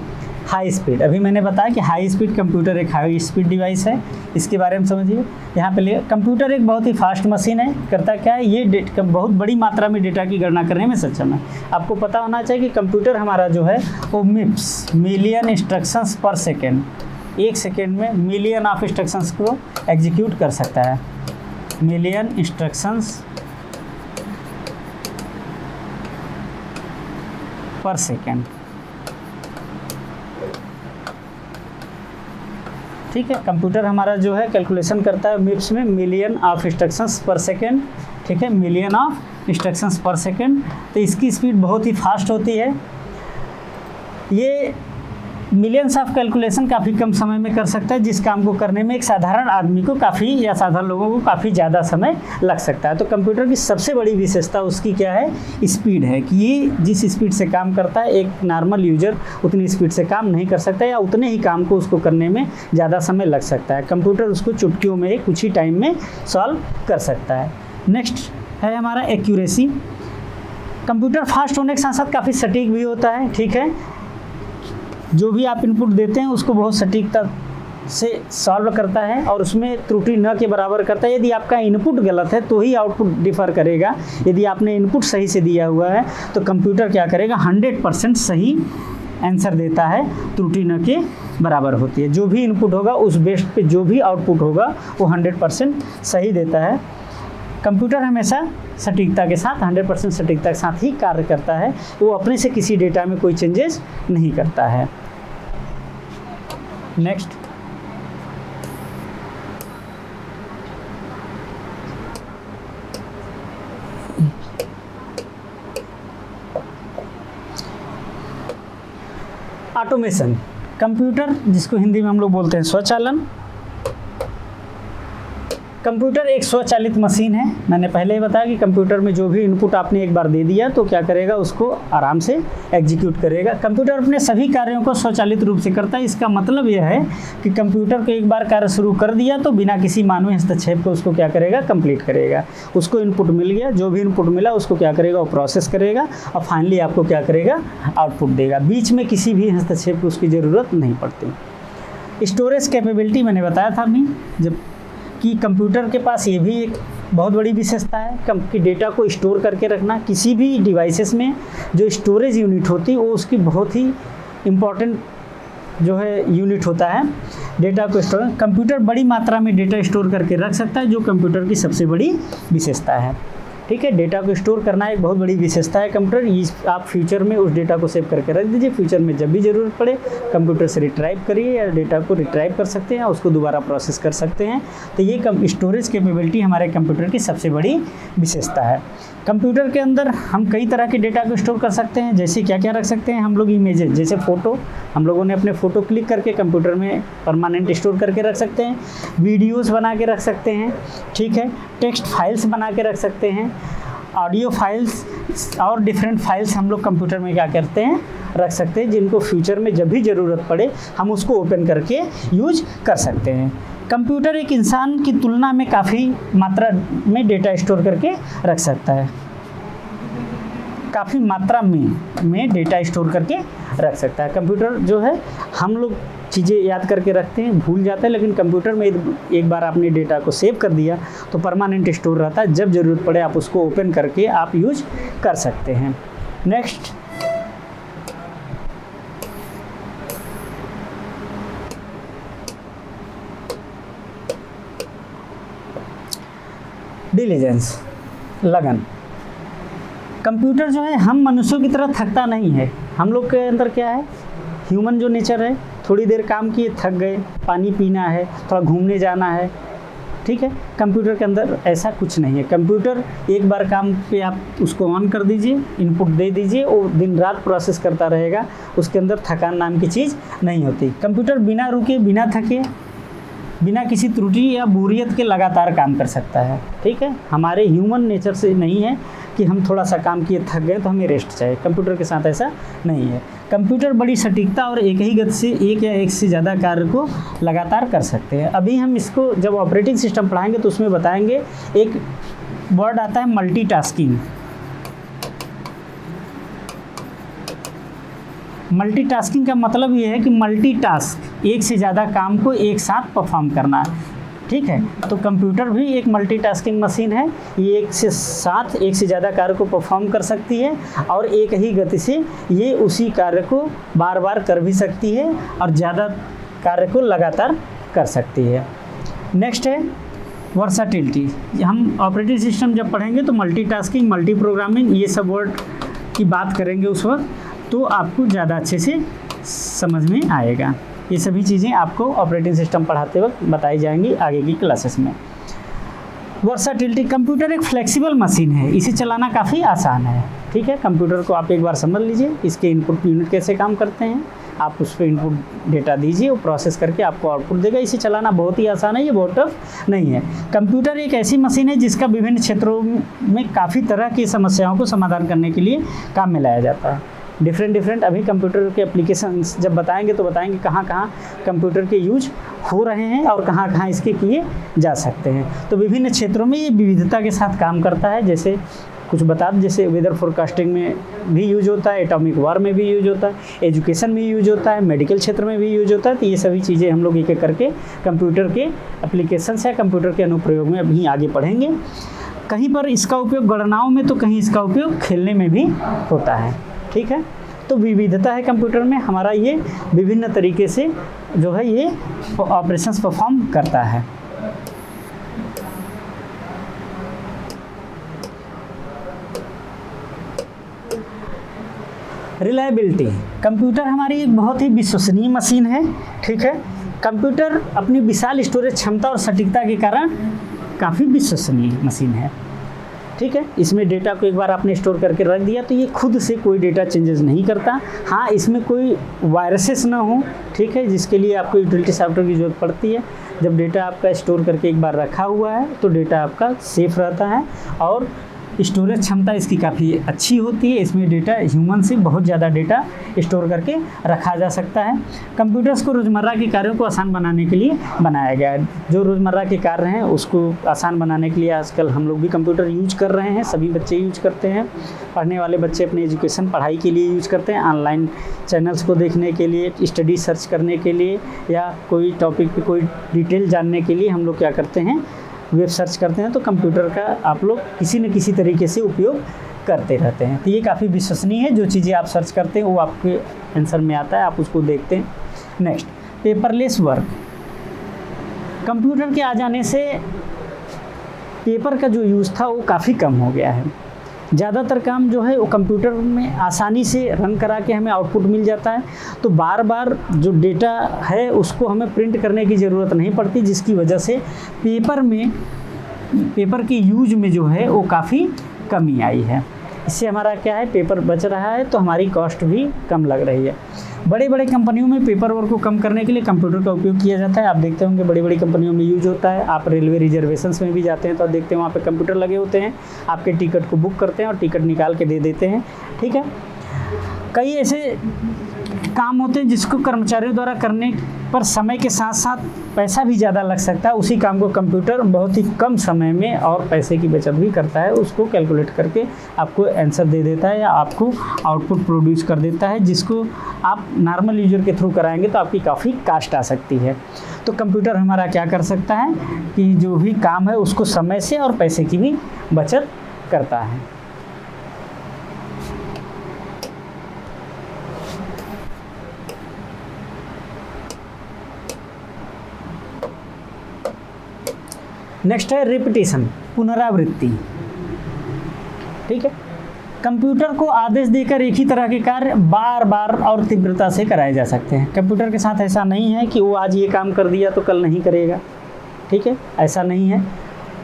हाई स्पीड। अभी मैंने बताया कि हाई स्पीड कंप्यूटर एक हाई स्पीड डिवाइस है, इसके बारे में समझिए। यहाँ पे कंप्यूटर एक बहुत ही फास्ट मशीन है। करता क्या है, ये बहुत बड़ी मात्रा में डेटा की गणना करने में सक्षम है। आपको पता होना चाहिए कि कंप्यूटर हमारा जो है वो मिप्स, मिलियन इंस्ट्रक्शंस पर सेकेंड, 1 सेकेंड में मिलियन ऑफ इंस्ट्रक्शंस को एग्जीक्यूट कर सकता है। मिलियन इंस्ट्रक्शंस पर सेकेंड, ठीक है। कंप्यूटर हमारा जो है कैलकुलेशन करता है मिप्स में मिलियन ऑफ इंस्ट्रक्शंस पर सेकेंड, ठीक है, मिलियन ऑफ इंस्ट्रक्शंस पर सेकेंड। तो इसकी स्पीड बहुत ही फास्ट होती है। ये मिलियंस ऑफ कैलकुलेशन काफ़ी कम समय में कर सकता है, जिस काम को करने में एक साधारण आदमी को काफ़ी या साधारण लोगों को काफ़ी ज़्यादा समय लग सकता है। तो कंप्यूटर की सबसे बड़ी विशेषता उसकी क्या है, स्पीड है, कि ये जिस स्पीड से काम करता है एक नॉर्मल यूजर उतनी स्पीड से काम नहीं कर सकता, या उतने ही काम को उसको करने में ज़्यादा समय लग सकता है। कंप्यूटर उसको चुटकियों में कुछ ही टाइम में सॉल्व कर सकता है। नेक्स्ट है हमारा एक्यूरेसी। कंप्यूटर फास्ट होने के साथ साथ काफ़ी सटीक भी होता है, ठीक है। जो भी आप इनपुट देते हैं उसको बहुत सटीकता से सॉल्व करता है और उसमें त्रुटि न के बराबर करता है। यदि आपका इनपुट गलत है तो ही आउटपुट डिफ़र करेगा। यदि आपने इनपुट सही से दिया हुआ है तो कंप्यूटर क्या करेगा, 100% सही आंसर देता है, त्रुटि न के बराबर होती है। जो भी इनपुट होगा उस बेस पे जो भी आउटपुट होगा वो 100% सही देता है। कंप्यूटर हमेशा सटीकता के साथ 100% सटीकता के साथ ही कार्य करता है, वो अपने से किसी डेटा में कोई चेंजेस नहीं करता है। Next, automation. कंप्यूटर जिसको हिंदी में हम लोग बोलते हैं स्वचालन। कंप्यूटर एक स्वचालित मशीन है। मैंने पहले ही बताया कि कंप्यूटर में जो भी इनपुट आपने एक बार दे दिया तो क्या करेगा, उसको आराम से एग्जीक्यूट करेगा। कंप्यूटर अपने सभी कार्यों को स्वचालित रूप से करता है। इसका मतलब यह है कि कंप्यूटर को एक बार कार्य शुरू कर दिया तो बिना किसी मानवीय हस्तक्षेप को उसको क्या करेगा, कंप्लीट करेगा। उसको इनपुट मिल गया, जो भी इनपुट मिला उसको क्या करेगा, वो प्रोसेस करेगा और फाइनली आपको क्या करेगा, आउटपुट देगा। बीच में किसी भी हस्तक्षेप की उसकी ज़रूरत नहीं पड़ती। स्टोरेज कैपेबिलिटी मैंने बताया था अभी जब कि कंप्यूटर के पास ये भी एक बहुत बड़ी विशेषता है कि डेटा को स्टोर करके रखना। किसी भी डिवाइसेस में जो स्टोरेज यूनिट होती है वो उसकी बहुत ही इम्पॉर्टेंट जो है यूनिट होता है डेटा को स्टोर। कंप्यूटर बड़ी मात्रा में डेटा स्टोर करके रख सकता है, जो कंप्यूटर की सबसे बड़ी विशेषता है, ठीक है। डेटा को स्टोर करना एक बहुत बड़ी विशेषता है कंप्यूटर। आप फ्यूचर में उस डेटा को सेव करके रख दीजिए, फ्यूचर में जब भी ज़रूरत पड़े कंप्यूटर से रिट्राइव करिए या डेटा को रिट्राइव कर सकते हैं, उसको दोबारा प्रोसेस कर सकते हैं। तो ये स्टोरेज कैपेबिलिटी हमारे कंप्यूटर की सबसे बड़ी विशेषता है। कंप्यूटर के अंदर हम कई तरह के डेटा को स्टोर कर सकते हैं। जैसे क्या क्या रख सकते हैं हम लोग, इमेजेस, जैसे फ़ोटो, हम लोगों ने अपने फ़ोटो क्लिक करके कंप्यूटर में परमानेंट स्टोर करके रख सकते हैं। वीडियोस बना के रख सकते हैं, ठीक है। टेक्स्ट फाइल्स बना के रख सकते हैं, ऑडियो फाइल्स और डिफरेंट फाइल्स हम लोग कंप्यूटर में क्या करते हैं, रख सकते हैं, जिनको फ्यूचर में जब भी ज़रूरत पड़े हम उसको ओपन करके यूज कर सकते हैं। कंप्यूटर एक इंसान की तुलना में काफ़ी मात्रा में डेटा स्टोर करके रख सकता है, काफ़ी मात्रा में डेटा स्टोर करके रख सकता है। कंप्यूटर जो है, हम लोग चीज़ें याद करके रखते हैं, भूल जाते हैं, लेकिन कंप्यूटर में एक बार आपने डेटा को सेव कर दिया तो परमानेंट स्टोर रहता है, जब ज़रूरत पड़े आप उसको ओपन करके आप यूज कर सकते हैं। नेक्स्ट, डिलीजेंस, लगन। कंप्यूटर जो है हम मनुष्यों की तरह थकता नहीं है। हम लोग के अंदर क्या है, ह्यूमन जो नेचर है, थोड़ी देर काम किए थक गए, पानी पीना है, थोड़ा घूमने जाना है, ठीक है। कंप्यूटर के अंदर ऐसा कुछ नहीं है। कंप्यूटर एक बार काम पे आप उसको ऑन कर दीजिए, इनपुट दे दीजिए, वो दिन रात प्रोसेस करता रहेगा, उसके अंदर थकान नाम की चीज़ नहीं होती। कंप्यूटर बिना रुके, बिना थके, बिना किसी त्रुटि या बोरियत के लगातार काम कर सकता है, ठीक है। हमारे ह्यूमन नेचर से नहीं है कि हम थोड़ा सा काम किए थक गए तो हमें रेस्ट चाहिए, कंप्यूटर के साथ ऐसा नहीं है। कंप्यूटर बड़ी सटीकता और एक ही गति से एक या एक से ज़्यादा कार्य को लगातार कर सकते हैं। अभी हम इसको जब ऑपरेटिंग सिस्टम पढ़ाएंगे तो उसमें बताएंगे, एक वर्ड आता है मल्टीटास्किंग। मल्टीटास्किंग का मतलब ये है कि मल्टीटास्क, एक से ज़्यादा काम को एक साथ परफॉर्म करना, ठीक है। तो कंप्यूटर भी एक मल्टीटास्किंग मशीन है, ये एक से ज़्यादा कार्य को परफॉर्म कर सकती है और एक ही गति से ये उसी कार्य को बार बार कर भी सकती है और ज़्यादा कार्य को लगातार कर सकती है। नेक्स्ट है वर्साटिलिटी। हम ऑपरेटिंग सिस्टम जब पढ़ेंगे तो मल्टीटास्किंग, मल्टी प्रोग्रामिंग, ये सब वर्ड की बात करेंगे उस वक्त, तो आपको ज़्यादा अच्छे से समझ में आएगा। ये सभी चीज़ें आपको ऑपरेटिंग सिस्टम पढ़ाते वक्त बताई जाएंगी आगे की क्लासेस में। वर्साटिलिटी, कंप्यूटर एक फ्लेक्सिबल मशीन है, इसे चलाना काफ़ी आसान है, ठीक है। कंप्यूटर को आप एक बार समझ लीजिए, इसके इनपुट यूनिट कैसे काम करते हैं, आप उस पर इनपुट डेटा दीजिए, वो प्रोसेस करके आपको आउटपुट देगा। इसे चलाना बहुत ही आसान है, ये बहुत टफ नहीं है। कंप्यूटर एक ऐसी मशीन है जिसका विभिन्न क्षेत्रों में काफ़ी तरह की समस्याओं को समाधान करने के लिए काम में लाया जाता है। डिफरेंट अभी कंप्यूटर के एप्लीकेशंस जब बताएंगे तो बताएंगे कहाँ कहाँ कंप्यूटर के यूज हो रहे हैं और कहाँ कहाँ इसके किए जा सकते हैं। तो विभिन्न क्षेत्रों में ये विविधता के साथ काम करता है। जैसे कुछ बता दें, जैसे वेदर फोरकास्टिंग में भी यूज होता है, एटॉमिक वार में भी यूज होता है, एजुकेशन में यूज होता है, मेडिकल क्षेत्र में भी यूज होता है। तो ये सभी चीज़ें हम लोग एक एक करके कंप्यूटर के एप्लीकेशंस या कंप्यूटर के अनुप्रयोग में अभी आगे पढ़ेंगे। कहीं पर इसका उपयोग गणनाओं में, तो कहीं इसका उपयोग खेलने में भी होता है, ठीक है। तो विविधता है कंप्यूटर में, हमारा ये विभिन्न तरीके से जो है ये ऑपरेशंस परफॉर्म करता है। रिलायबिलिटी, कंप्यूटर हमारी एक बहुत ही विश्वसनीय मशीन है, ठीक है। कंप्यूटर अपनी विशाल स्टोरेज क्षमता और सटीकता के कारण काफ़ी विश्वसनीय मशीन है, ठीक है। इसमें डेटा को एक बार आपने स्टोर करके रख दिया तो ये खुद से कोई डेटा चेंजेस नहीं करता। हाँ, इसमें कोई वायरसेस ना हो, ठीक है, जिसके लिए आपको यूटिलिटी सॉफ्टवेयर की ज़रूरत पड़ती है। जब डेटा आपका स्टोर करके एक बार रखा हुआ है तो डेटा आपका सेफ रहता है और स्टोरेज क्षमता इसकी काफ़ी अच्छी होती है। इसमें डेटा ह्यूमन से बहुत ज़्यादा डेटा स्टोर करके रखा जा सकता है। कंप्यूटर्स को रोज़मर्रा के कार्यों को आसान बनाने के लिए बनाया गया है। जो रोज़मर्रा के कार्य हैं उसको आसान बनाने के लिए आजकल हम लोग भी कंप्यूटर यूज कर रहे हैं, सभी बच्चे यूज करते हैं। पढ़ने वाले बच्चे अपने एजुकेशन पढ़ाई के लिए यूज करते हैं, ऑनलाइन चैनल्स को देखने के लिए, स्टडी सर्च करने के लिए या कोई टॉपिक पे कोई डिटेल जानने के लिए हम लोग क्या करते हैं, वेब सर्च करते हैं। तो कंप्यूटर का आप लोग किसी न किसी तरीके से उपयोग करते रहते हैं। तो ये काफ़ी विश्वसनीय है, जो चीज़ें आप सर्च करते हैं वो आपके आंसर में आता है, आप उसको देखते हैं। Next, paperless work. कंप्यूटर के आ जाने से पेपर का जो यूज़ था वो काफ़ी कम हो गया है। ज़्यादातर काम जो है वो कंप्यूटर में आसानी से रन करा के हमें आउटपुट मिल जाता है, तो बार बार जो डेटा है उसको हमें प्रिंट करने की ज़रूरत नहीं पड़ती, जिसकी वजह से पेपर के यूज में जो है वो काफ़ी कमी आई है। इससे हमारा क्या है, पेपर बच रहा है, तो हमारी कॉस्ट भी कम लग रही है। बड़े बड़े कंपनियों में पेपर वर्क को कम करने के लिए कंप्यूटर का उपयोग किया जाता है। आप देखते होंगे बड़ी बड़ी कंपनियों में यूज होता है। आप रेलवे रिजर्वेशंस में भी जाते हैं तो आप देखते हैं वहाँ पे कंप्यूटर लगे होते हैं, आपके टिकट को बुक करते हैं और टिकट निकाल के दे देते हैं। ठीक है, कई ऐसे काम होते हैं जिसको कर्मचारियों द्वारा करने पर समय के साथ साथ पैसा भी ज़्यादा लग सकता है। उसी काम को कंप्यूटर बहुत ही कम समय में और पैसे की बचत भी करता है, उसको कैलकुलेट करके आपको आंसर दे देता है या आपको आउटपुट प्रोड्यूस कर देता है, जिसको आप नॉर्मल यूजर के थ्रू कराएंगे तो आपकी काफ़ी कास्ट आ सकती है। तो कंप्यूटर हमारा क्या कर सकता है कि जो भी काम है उसको समय से और पैसे की भी बचत करता है। नेक्स्ट है रिपीटिशन, पुनरावृत्ति। ठीक है, कंप्यूटर को आदेश देकर एक ही तरह के कार्य बार बार और तीव्रता से कराए जा सकते हैं। कंप्यूटर के साथ ऐसा नहीं है कि वो आज ये काम कर दिया तो कल नहीं करेगा। ठीक है, ऐसा नहीं है।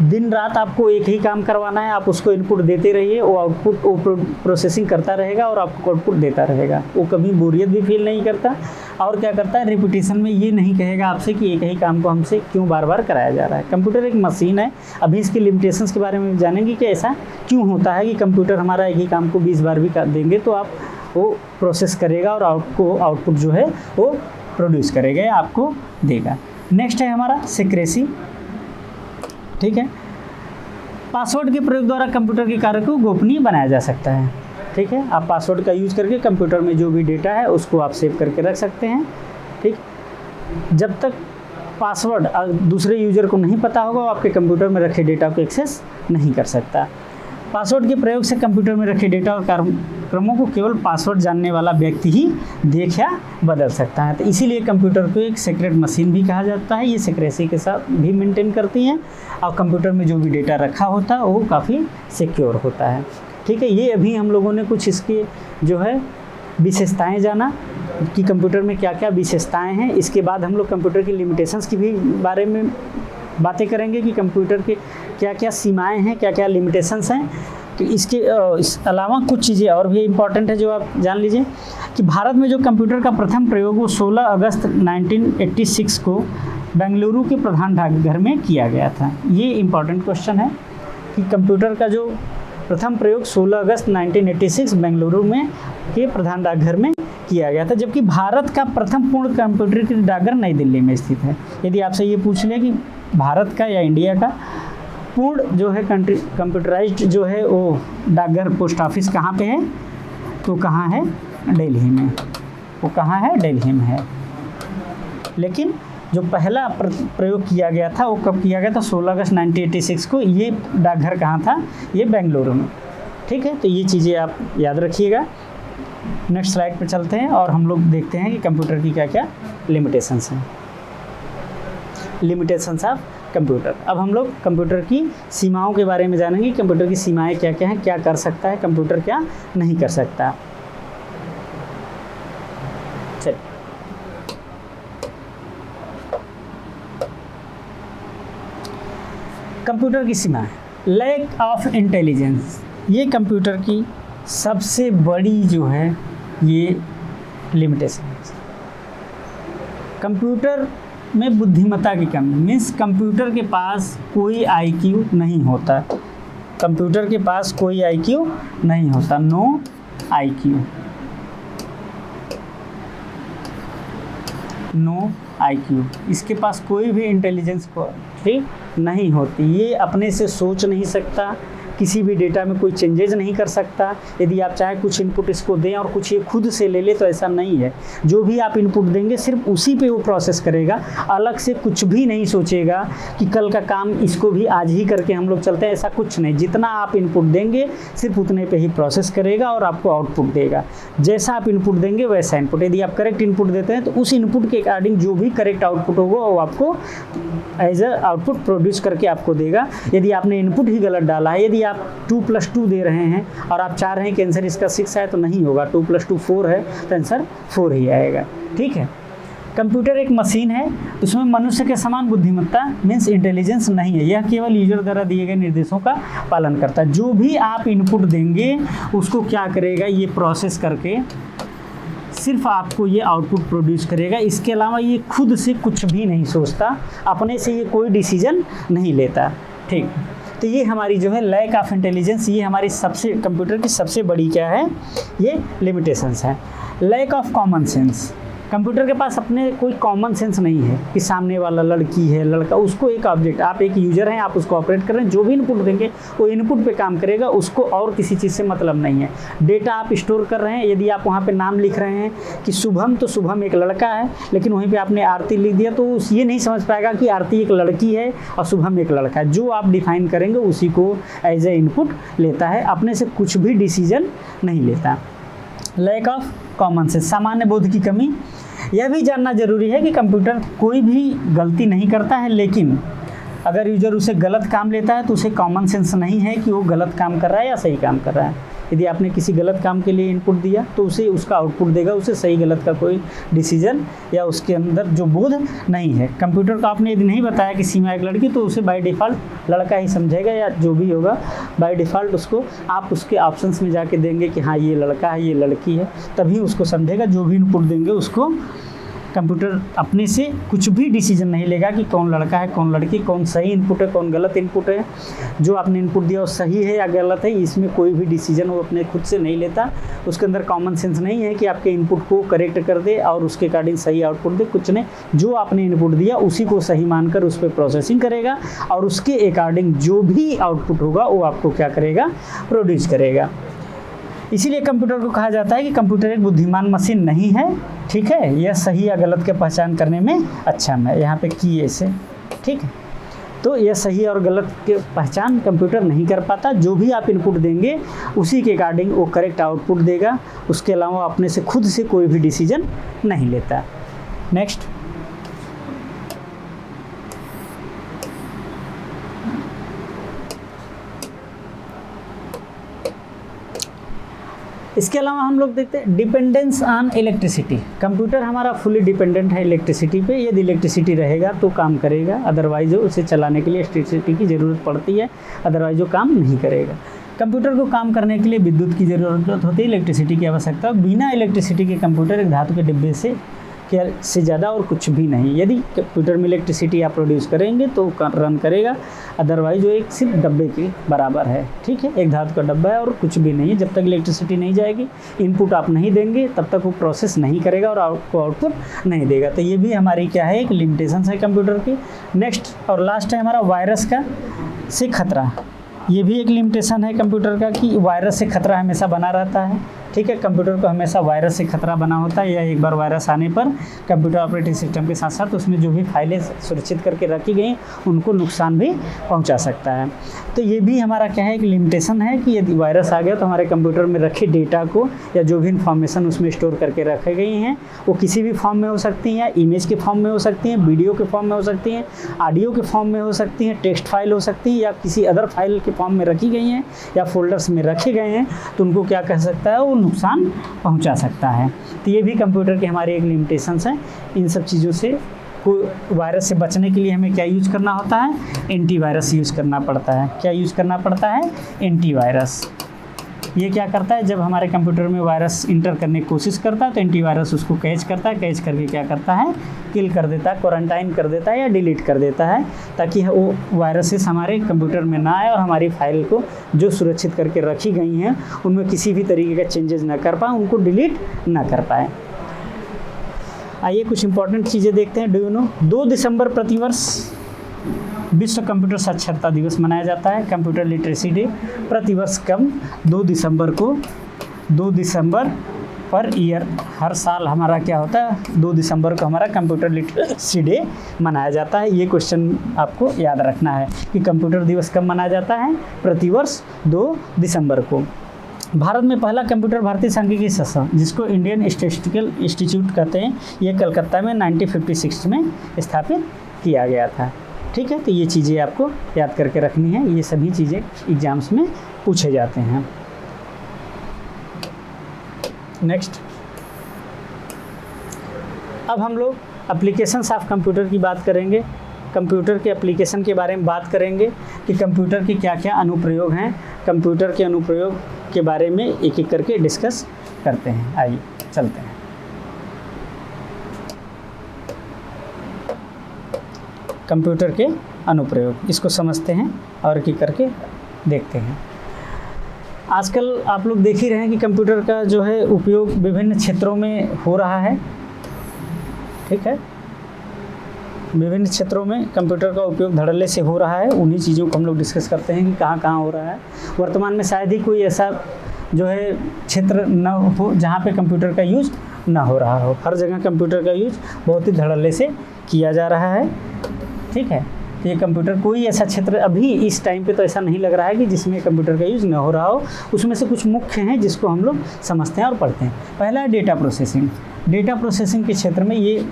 दिन रात आपको एक ही काम करवाना है, आप उसको इनपुट देते रहिए, वो आउटपुट वो प्रोसेसिंग करता रहेगा और आपको आउटपुट देता रहेगा। वो कभी बोरियत भी फील नहीं करता और क्या करता है, रिपीटिशन में ये नहीं कहेगा आपसे कि एक ही काम को हमसे क्यों बार बार कराया जा रहा है। कंप्यूटर एक मशीन है। अभी इसकी लिमिटेशंस के बारे में जानेंगे कि ऐसा क्यों होता है कि कंप्यूटर हमारा एक ही काम को 20 बार भी कर देंगे तो आप वो प्रोसेस करेगा और आपको आउटपुट जो है वो प्रोड्यूस करेगा या आपको देगा। नेक्स्ट है हमारा सिक्रेसी। ठीक है, पासवर्ड के प्रयोग द्वारा कंप्यूटर के कार्य को गोपनीय बनाया जा सकता है। ठीक है, आप पासवर्ड का यूज़ करके कंप्यूटर में जो भी डेटा है उसको आप सेव करके रख सकते हैं। ठीक, जब तक पासवर्ड दूसरे यूजर को नहीं पता होगा वो आपके कंप्यूटर में रखे डेटा को एक्सेस नहीं कर सकता। पासवर्ड के प्रयोग से कंप्यूटर में रखे डेटा और कार्यक्रमों को केवल पासवर्ड जानने वाला व्यक्ति ही देख या बदल सकता है। तो इसीलिए कंप्यूटर को एक सीक्रेट मशीन भी कहा जाता है। ये सिक्रेसी के साथ भी मेंटेन करती हैं और कंप्यूटर में जो भी डेटा रखा होता है वो काफ़ी सिक्योर होता है। ठीक है, ये अभी हम लोगों ने कुछ इसके जो है विशेषताएं जाना कि कंप्यूटर में क्या क्या विशेषताएं हैं। इसके बाद हम लोग कंप्यूटर की लिमिटेशंस की भी बारे में बातें करेंगे कि कंप्यूटर के क्या क्या सीमाएं हैं, क्या क्या लिमिटेशंस हैं। तो इस अलावा कुछ चीज़ें और भी इम्पॉर्टेंट है जो आप जान लीजिए कि भारत में जो कंप्यूटर का प्रथम प्रयोग वो 16 अगस्त 1986 को बेंगलुरु के प्रधान डाकघर में किया गया था। ये इम्पॉर्टेंट क्वेश्चन है कि कंप्यूटर का जो प्रथम प्रयोग 16 अगस्त 1986 बेंगलुरु में के प्रधान डाकघर में किया गया था, जबकि भारत का प्रथम पूर्ण कंप्यूटर डाकघर नई दिल्ली में स्थित है। यदि आपसे ये पूछ ले कि भारत का या इंडिया का पूर्ण जो है कंप्यूटराइज्ड जो है वो डाकघर पोस्ट ऑफिस कहाँ पे है, तो कहाँ है, दिल्ली में। वो कहाँ है, दिल्ली में है। लेकिन जो पहला प्रयोग किया गया था वो कब किया गया था, 16 अगस्त 1986 को। ये डाकघर कहाँ था, ये बेंगलुरु में। ठीक है, तो ये चीज़ें आप याद रखिएगा। नेक्स्ट स्लाइड पे चलते हैं और हम लोग देखते हैं कि कंप्यूटर की क्या क्या लिमिटेशंस हैं। Limitations of computer. अब हम लोग कंप्यूटर की सीमाओं के बारे में जानेंगे। कंप्यूटर की सीमाएं क्या क्या हैं, क्या कर सकता है कंप्यूटर, क्या नहीं कर सकता। चलिए, कंप्यूटर की सीमाएं। लैक ऑफ इंटेलिजेंस, ये कंप्यूटर की सबसे बड़ी जो है ये लिमिटेशन है। कंप्यूटर में बुद्धिमत्ता की कमी, मीन्स कंप्यूटर के पास कोई आईक्यू नहीं होता। कंप्यूटर के पास कोई आईक्यू नहीं होता, नो आईक्यू, नो आईक्यू। इसके पास कोई भी इंटेलिजेंस क्वालिटी नहीं होती। ये अपने से सोच नहीं सकता, किसी भी डेटा में कोई चेंजेज नहीं कर सकता। यदि आप चाहे कुछ इनपुट इसको दें और कुछ ये खुद से ले ले तो ऐसा नहीं है। जो भी आप इनपुट देंगे सिर्फ उसी पे वो प्रोसेस करेगा, अलग से कुछ भी नहीं सोचेगा कि कल का काम इसको भी आज ही करके हम लोग चलते हैं, ऐसा कुछ नहीं। जितना आप इनपुट देंगे सिर्फ उतने पे ही प्रोसेस करेगा और आपको आउटपुट देगा। जैसा आप इनपुट देंगे वैसा इनपुट। यदि आप करेक्ट इनपुट देते हैं तो उस इनपुट के अकॉर्डिंग जो भी करेक्ट आउटपुट होगा वो आपको एज अ आउटपुट प्रोड्यूस करके आपको देगा। यदि आपने इनपुट ही गलत डाला है, यदि आप 2+2 दे रहे हैं और आप चाह रहे हैं कि आंसर इसका 6 आए तो नहीं होगा। 2+2 4 है तो आंसर 4 ही आएगा। ठीक है। कंप्यूटर एक मशीन है, उसमें मनुष्य के समान बुद्धिमत्ता मीन्स इंटेलिजेंस नहीं है। यह केवल यूजर द्वारा दिए गए निर्देशों का पालन करता है। जो भी आप इनपुट देंगे उसको क्या करेगा, ये प्रोसेस करके सिर्फ आपको ये आउटपुट प्रोड्यूस करेगा। इसके अलावा ये खुद से कुछ भी नहीं सोचता, अपने से ये कोई डिसीजन नहीं लेता। ठीक, तो ये हमारी जो है लैक ऑफ इंटेलिजेंस, ये हमारी सबसे कंप्यूटर की सबसे बड़ी क्या है, ये लिमिटेशंस है। Lack of common sense, computer के पास अपने कोई कॉमन सेंस नहीं है कि सामने वाला लड़की है लड़का, उसको एक ऑब्जेक्ट, आप एक यूजर हैं, आप उसको ऑपरेट कर रहे हैं, जो भी इनपुट देंगे वो इनपुट पे काम करेगा, उसको और किसी चीज़ से मतलब नहीं है। डेटा आप स्टोर कर रहे हैं, यदि आप वहाँ पे नाम लिख रहे हैं कि शुभम, तो शुभम एक लड़का है, लेकिन वहीं पर आपने आरती लिख दिया तो ये नहीं समझ पाएगा कि आरती एक लड़की है और शुभम एक लड़का है। जो आप डिफाइन करेंगे उसी को एज ए इनपुट लेता है, अपने से कुछ भी डिसीजन नहीं लेता। लैक ऑफ कॉमन सेंस, सामान्य बोध की कमी। यह भी जानना जरूरी है कि कंप्यूटर कोई भी गलती नहीं करता है, लेकिन अगर यूजर उसे गलत काम लेता है तो उसे कॉमन सेंस नहीं है कि वो गलत काम कर रहा है या सही काम कर रहा है। यदि आपने किसी गलत काम के लिए इनपुट दिया तो उसे उसका आउटपुट देगा, उसे सही गलत का कोई डिसीजन या उसके अंदर जो बोध नहीं है। कंप्यूटर को आपने यदि नहीं बताया कि सीमा एक लड़की, तो उसे बाय डिफ़ॉल्ट लड़का ही समझेगा या जो भी होगा बाय डिफ़ॉल्ट उसको आप उसके ऑप्शंस में जाके देंगे कि हाँ ये लड़का है ये लड़की है, तभी उसको समझेगा। जो भी इनपुट देंगे उसको कंप्यूटर अपने से कुछ भी डिसीजन नहीं लेगा कि कौन लड़का है कौन लड़की, कौन सही इनपुट है कौन गलत इनपुट है। जो आपने इनपुट दिया वो सही है या गलत है, इसमें कोई भी डिसीजन वो अपने खुद से नहीं लेता। उसके अंदर कॉमन सेंस नहीं है कि आपके इनपुट को करेक्ट कर दे और उसके अकॉर्डिंग सही आउटपुट दे, कुछ नहीं। जो आपने इनपुट दिया उसी को सही मानकर उस पर प्रोसेसिंग करेगा और उसके अकॉर्डिंग जो भी आउटपुट होगा वो आपको क्या करेगा, प्रोड्यूस करेगा। इसीलिए कंप्यूटर को कहा जाता है कि कंप्यूटर एक बुद्धिमान मशीन नहीं है। ठीक है, यह सही या गलत के पहचान करने में अच्छा है। यहाँ पे की ऐसे, ठीक है, तो यह सही और गलत के पहचान कंप्यूटर नहीं कर पाता। जो भी आप इनपुट देंगे उसी के अकॉर्डिंग वो करेक्ट आउटपुट देगा, उसके अलावा अपने से खुद से कोई भी डिसीजन नहीं लेता। नेक्स्ट, इसके अलावा हम लोग देखते हैं डिपेंडेंस ऑन इलेक्ट्रिसिटी। कंप्यूटर हमारा फुली डिपेंडेंट है इलेक्ट्रिसिटी पे। यदि इलेक्ट्रिसिटी रहेगा तो काम करेगा, अदरवाइज उसे चलाने के लिए इलेक्ट्रिसिटी की ज़रूरत पड़ती है, अदरवाइज वो काम नहीं करेगा। कंप्यूटर को काम करने के लिए विद्युत की ज़रूरत होती है, इलेक्ट्रिसिटी की आवश्यकता। बिना इलेक्ट्रिसिटी के कंप्यूटर एक धातु के डिब्बे से ज़्यादा और कुछ भी नहीं। यदि कंप्यूटर में इलेक्ट्रिसिटी आप प्रोड्यूस करेंगे तो रन करेगा, अदरवाइज वो एक सिर्फ डब्बे के बराबर है। ठीक है, एक धातु का डब्बा है और कुछ भी नहीं है। जब तक इलेक्ट्रिसिटी नहीं जाएगी, इनपुट आप नहीं देंगे, तब तक वो प्रोसेस नहीं करेगा और आपको आउटपुट नहीं देगा। तो ये भी हमारी क्या है, एक लिमिटेशन है कंप्यूटर की। नेक्स्ट और लास्ट है हमारा वायरस का से खतरा। ये भी एक लिमिटेशन है कंप्यूटर का कि वायरस से खतरा हमेशा बना रहता है। ठीक है, कंप्यूटर को हमेशा वायरस से खतरा बना होता है, या एक बार वायरस आने पर कंप्यूटर ऑपरेटिंग सिस्टम के साथ साथ उसमें जो भी फाइलें सुरक्षित करके रखी गई उनको नुकसान भी पहुंचा सकता है। तो ये भी हमारा क्या है, एक लिमिटेशन है कि यदि वायरस आ गया तो हमारे कंप्यूटर में रखे डेटा को या जो भी इंफॉर्मेशन उसमें स्टोर करके रखे गई हैं वो किसी भी फॉर्म में हो सकती हैं, या इमेज के फॉर्म में हो सकती हैं, वीडियो के फॉर्म में हो सकती हैं, ऑडियो के फॉर्म में हो सकती हैं, टेक्स्ट फाइल हो सकती है, या किसी अदर फाइल के फॉर्म में रखी गई हैं या फोल्डर्स में रखे गए हैं, तो उनको क्या कह सकता है, वो नुकसान पहुंचा सकता है। तो ये भी कंप्यूटर के हमारे एक लिमिटेशंस हैं। इन सब चीज़ों से कोई वायरस से बचने के लिए हमें क्या यूज़ करना होता है, एंटीवायरस यूज़ करना पड़ता है। क्या यूज़ करना पड़ता है, एंटीवायरस। ये क्या करता है, जब हमारे कंप्यूटर में वायरस इंटर करने की कोशिश करता है तो एंटीवायरस उसको कैच करता है, कैच करके क्या करता है, किल कर देता है, क्वारंटाइन कर देता है या डिलीट कर देता है, ताकि वो वायरसेस हमारे कंप्यूटर में ना आए और हमारी फाइल को जो सुरक्षित करके रखी गई हैं उनमें किसी भी तरीके का चेंजेस ना कर पाए, उनको डिलीट ना कर पाए। आइए कुछ इंपॉर्टेंट चीज़ें देखते हैं। डू यू नो 2 दिसंबर प्रतिवर्ष विश्व कंप्यूटर साक्षरता दिवस मनाया जाता है, कंप्यूटर लिटरेसी डे। प्रतिवर्ष कब 2 दिसंबर को, 2 दिसंबर पर ईयर, हर साल हमारा क्या होता है 2 दिसंबर को हमारा कंप्यूटर लिटरेसी डे मनाया जाता है। ये क्वेश्चन आपको याद रखना है कि कंप्यूटर दिवस कब मनाया जाता है, प्रतिवर्ष 2 दिसंबर को। भारत में पहला कंप्यूटर भारतीय सांख्यिकी संस्थान, जिसको इंडियन स्टैटिस्टिकल इंस्टीट्यूट कहते हैं, ये कलकत्ता में 1956 में स्थापित किया गया था। ठीक है, तो ये चीज़ें आपको याद करके रखनी है, ये सभी चीज़ें एग्जाम्स में पूछे जाते हैं। नेक्स्ट, अब हम लोग एप्लीकेशंस ऑफ कंप्यूटर की बात करेंगे। कंप्यूटर के एप्लीकेशन के बारे में बात करेंगे कि कंप्यूटर के क्या क्या अनुप्रयोग हैं। कंप्यूटर के अनुप्रयोग के बारे में एक एक करके डिस्कस करते हैं। आइए चलते हैं। कंप्यूटर के अनुप्रयोग, इसको समझते हैं और एक एक करके देखते हैं। आजकल आप लोग देख ही रहे हैं कि कंप्यूटर का जो है उपयोग विभिन्न क्षेत्रों में हो रहा है। ठीक है, विभिन्न क्षेत्रों में कंप्यूटर का उपयोग धड़ल्ले से हो रहा है। उन्हीं चीज़ों को हम लोग डिस्कस करते हैं कि कहाँ कहाँ हो रहा है। वर्तमान में शायद ही कोई ऐसा जो है क्षेत्र न हो जहाँ पे कंप्यूटर का यूज़ ना हो रहा हो। हर जगह कंप्यूटर का यूज़ बहुत ही धड़ल्ले से किया जा रहा है। ठीक है, तो ये कंप्यूटर, कोई ऐसा क्षेत्र अभी इस टाइम पे तो ऐसा नहीं लग रहा है कि जिसमें कंप्यूटर का यूज़ ना हो रहा हो। उसमें से कुछ मुख्य हैं जिसको हम लोग समझते हैं और पढ़ते हैं। पहला है डेटा प्रोसेसिंग। डेटा प्रोसेसिंग के क्षेत्र में ये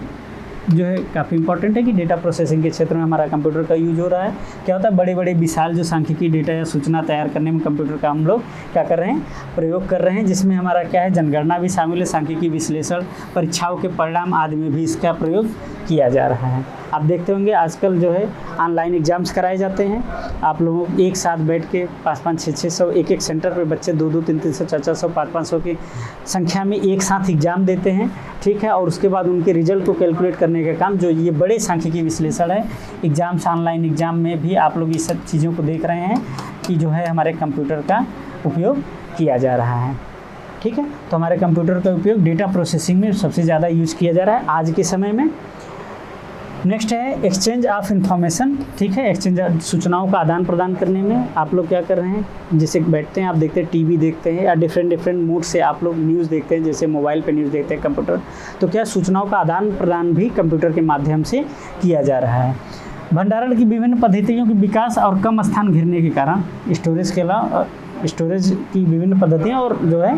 जो है काफ़ी इंपॉर्टेंट है कि डेटा प्रोसेसिंग के क्षेत्र में हमारा कंप्यूटर का यूज हो रहा है। क्या होता है, बड़े बड़े विशाल जो सांख्यिकी डेटा या सूचना तैयार करने में कंप्यूटर का हम लोग क्या कर रहे हैं, प्रयोग कर रहे हैं, जिसमें हमारा क्या है, जनगणना भी शामिल है, सांख्यिकी विश्लेषण, परीक्षाओं के परिणाम आदि में भी इसका प्रयोग किया जा रहा है। आप देखते होंगे आजकल जो है ऑनलाइन एग्जाम्स कराए जाते हैं। आप लोगों एक साथ बैठ के 5-5, 600 एक सेंटर पे बच्चे 2-2, 300, 400, 500 की संख्या में एक साथ एग्ज़ाम देते हैं। ठीक है, और उसके बाद उनके रिजल्ट को कैलकुलेट करने का काम, जो ये बड़े सांख्यिकी विश्लेषण है, एग्जाम्स, ऑनलाइन एग्जाम में भी आप लोग इस सब चीज़ों को देख रहे हैं कि जो है हमारे कंप्यूटर का उपयोग किया जा रहा है। ठीक है, तो हमारे कंप्यूटर का उपयोग डेटा प्रोसेसिंग में सबसे ज़्यादा यूज़ किया जा रहा है आज के समय में। नेक्स्ट है एक्सचेंज ऑफ इंफॉर्मेशन। ठीक है, एक्सचेंज सूचनाओं का आदान प्रदान करने में आप लोग क्या कर रहे हैं, जैसे बैठते हैं, आप देखते हैं टीवी देखते हैं या डिफरेंट मोड से आप लोग न्यूज़ देखते हैं, जैसे मोबाइल पे न्यूज़ देखते हैं, कंप्यूटर, तो क्या सूचनाओं का आदान प्रदान भी कंप्यूटर के माध्यम से किया जा रहा है। भंडारण की विभिन्न पद्धतियों के विकास और कम स्थान घिरने के कारण स्टोरेज के अलावा स्टोरेज की विभिन्न पद्धतियाँ और जो है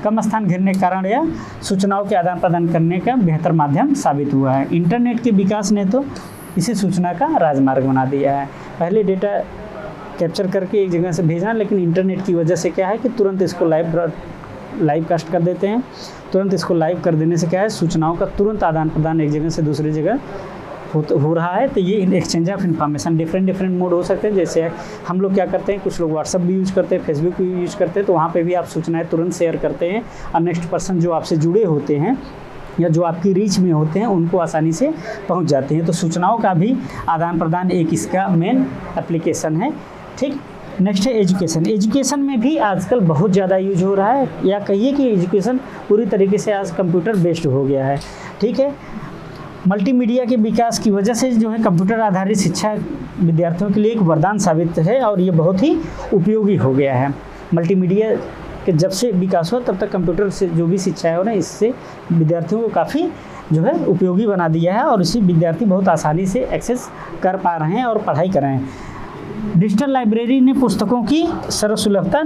कम स्थान घेरने के कारण यह सूचनाओं के आदान प्रदान करने का बेहतर माध्यम साबित हुआ है। इंटरनेट के विकास ने तो इसे सूचना का राजमार्ग बना दिया है। पहले डेटा कैप्चर करके एक जगह से भेजना, लेकिन इंटरनेट की वजह से क्या है कि तुरंत इसको लाइव कास्ट कर देते हैं। तुरंत इसको लाइव कर देने से क्या है, सूचनाओं का तुरंत आदान प्रदान एक जगह से दूसरी जगह हो रहा है। तो ये exchange of information different mode हो सकते हैं। जैसे हम लोग क्या करते हैं, कुछ लोग व्हाट्सअप भी यूज़ करते हैं, फेसबुक भी यूज़ करते हैं, तो वहाँ पे भी आप सूचनाएं तुरंत शेयर करते हैं और नेक्स्ट पर्सन जो आपसे जुड़े होते हैं या जो आपकी रीच में होते हैं उनको आसानी से पहुँच जाते हैं। तो सूचनाओं का भी आदान प्रदान एक इसका मेन एप्लीकेशन है। ठीक, नेक्स्ट है एजुकेशन। एजुकेशन में भी आजकल बहुत ज़्यादा यूज हो रहा है, या कहिए कि एजुकेशन पूरी तरीके से आज कंप्यूटर बेस्ड हो गया है। ठीक है, मल्टीमीडिया के विकास की वजह से जो है कंप्यूटर आधारित शिक्षा विद्यार्थियों के लिए एक वरदान साबित है और ये बहुत ही उपयोगी हो गया है। मल्टीमीडिया के जब से विकास हुआ तब तक कंप्यूटर से जो भी शिक्षा है ना, इससे विद्यार्थियों को काफ़ी जो है उपयोगी बना दिया है और इसी विद्यार्थी बहुत आसानी से एक्सेस कर पा रहे हैं और पढ़ाई कर रहे हैं। डिजिटल लाइब्रेरी ने पुस्तकों की सर्वसुलभता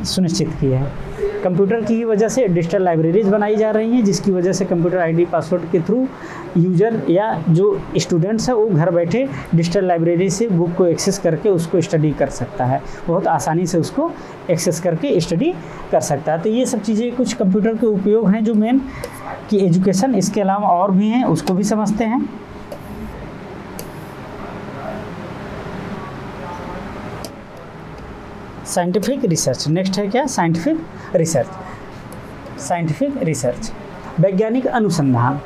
सुनिश्चित की है। कंप्यूटर की वजह से डिजिटल लाइब्रेरीज बनाई जा रही हैं, जिसकी वजह से कंप्यूटर आईडी पासवर्ड के थ्रू यूजर या जो स्टूडेंट्स है वो घर बैठे डिजिटल लाइब्रेरी से बुक को एक्सेस करके उसको स्टडी कर सकता है, बहुत आसानी से उसको एक्सेस करके स्टडी कर सकता है। तो ये सब चीज़ें कुछ कंप्यूटर के उपयोग हैं जो मेन की एजुकेशन, इसके अलावा और भी हैं, उसको भी समझते हैं। Scientific research. नेक्स्ट है क्या, साइंटिफिक रिसर्च। साइंटिफिक रिसर्च वैज्ञानिक अनुसंधान।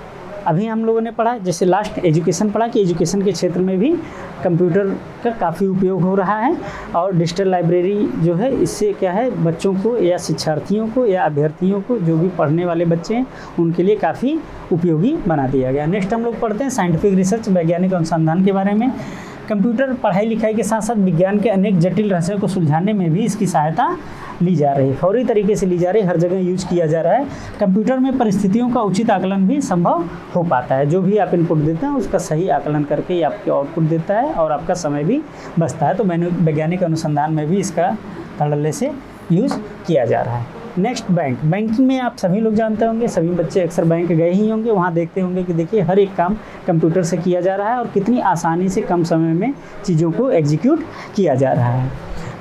अभी हम लोगों ने पढ़ा, जैसे लास्ट एजुकेशन पढ़ा कि एजुकेशन के क्षेत्र में भी कंप्यूटर का काफ़ी उपयोग हो रहा है और डिजिटल लाइब्रेरी जो है इससे क्या है, बच्चों को या शिक्षार्थियों को या अभ्यर्थियों को, जो भी पढ़ने वाले बच्चे हैं उनके लिए काफ़ी उपयोगी बना दिया गया। नेक्स्ट हम लोग पढ़ते हैं साइंटिफिक रिसर्च, वैज्ञानिक अनुसंधान के बारे में। कंप्यूटर पढ़ाई लिखाई के साथ साथ विज्ञान के अनेक जटिल रहस्यों को सुलझाने में भी इसकी सहायता ली जा रही है, फौरी तरीके से ली जा रही है, हर जगह यूज किया जा रहा है। कंप्यूटर में परिस्थितियों का उचित आकलन भी संभव हो पाता है, जो भी आप इनपुट देते हैं उसका सही आकलन करके ये आपके आउटपुट देता है और आपका समय भी बचता है। तो वैज्ञानिक अनुसंधान में भी इसका धड़ल्ले से यूज़ किया जा रहा है। नेक्स्ट बैंकिंग में आप सभी लोग जानते होंगे, सभी बच्चे अक्सर बैंक गए ही होंगे, वहाँ देखते होंगे कि देखिए हर एक काम कंप्यूटर से किया जा रहा है और कितनी आसानी से कम समय में चीज़ों को एग्जीक्यूट किया जा रहा है।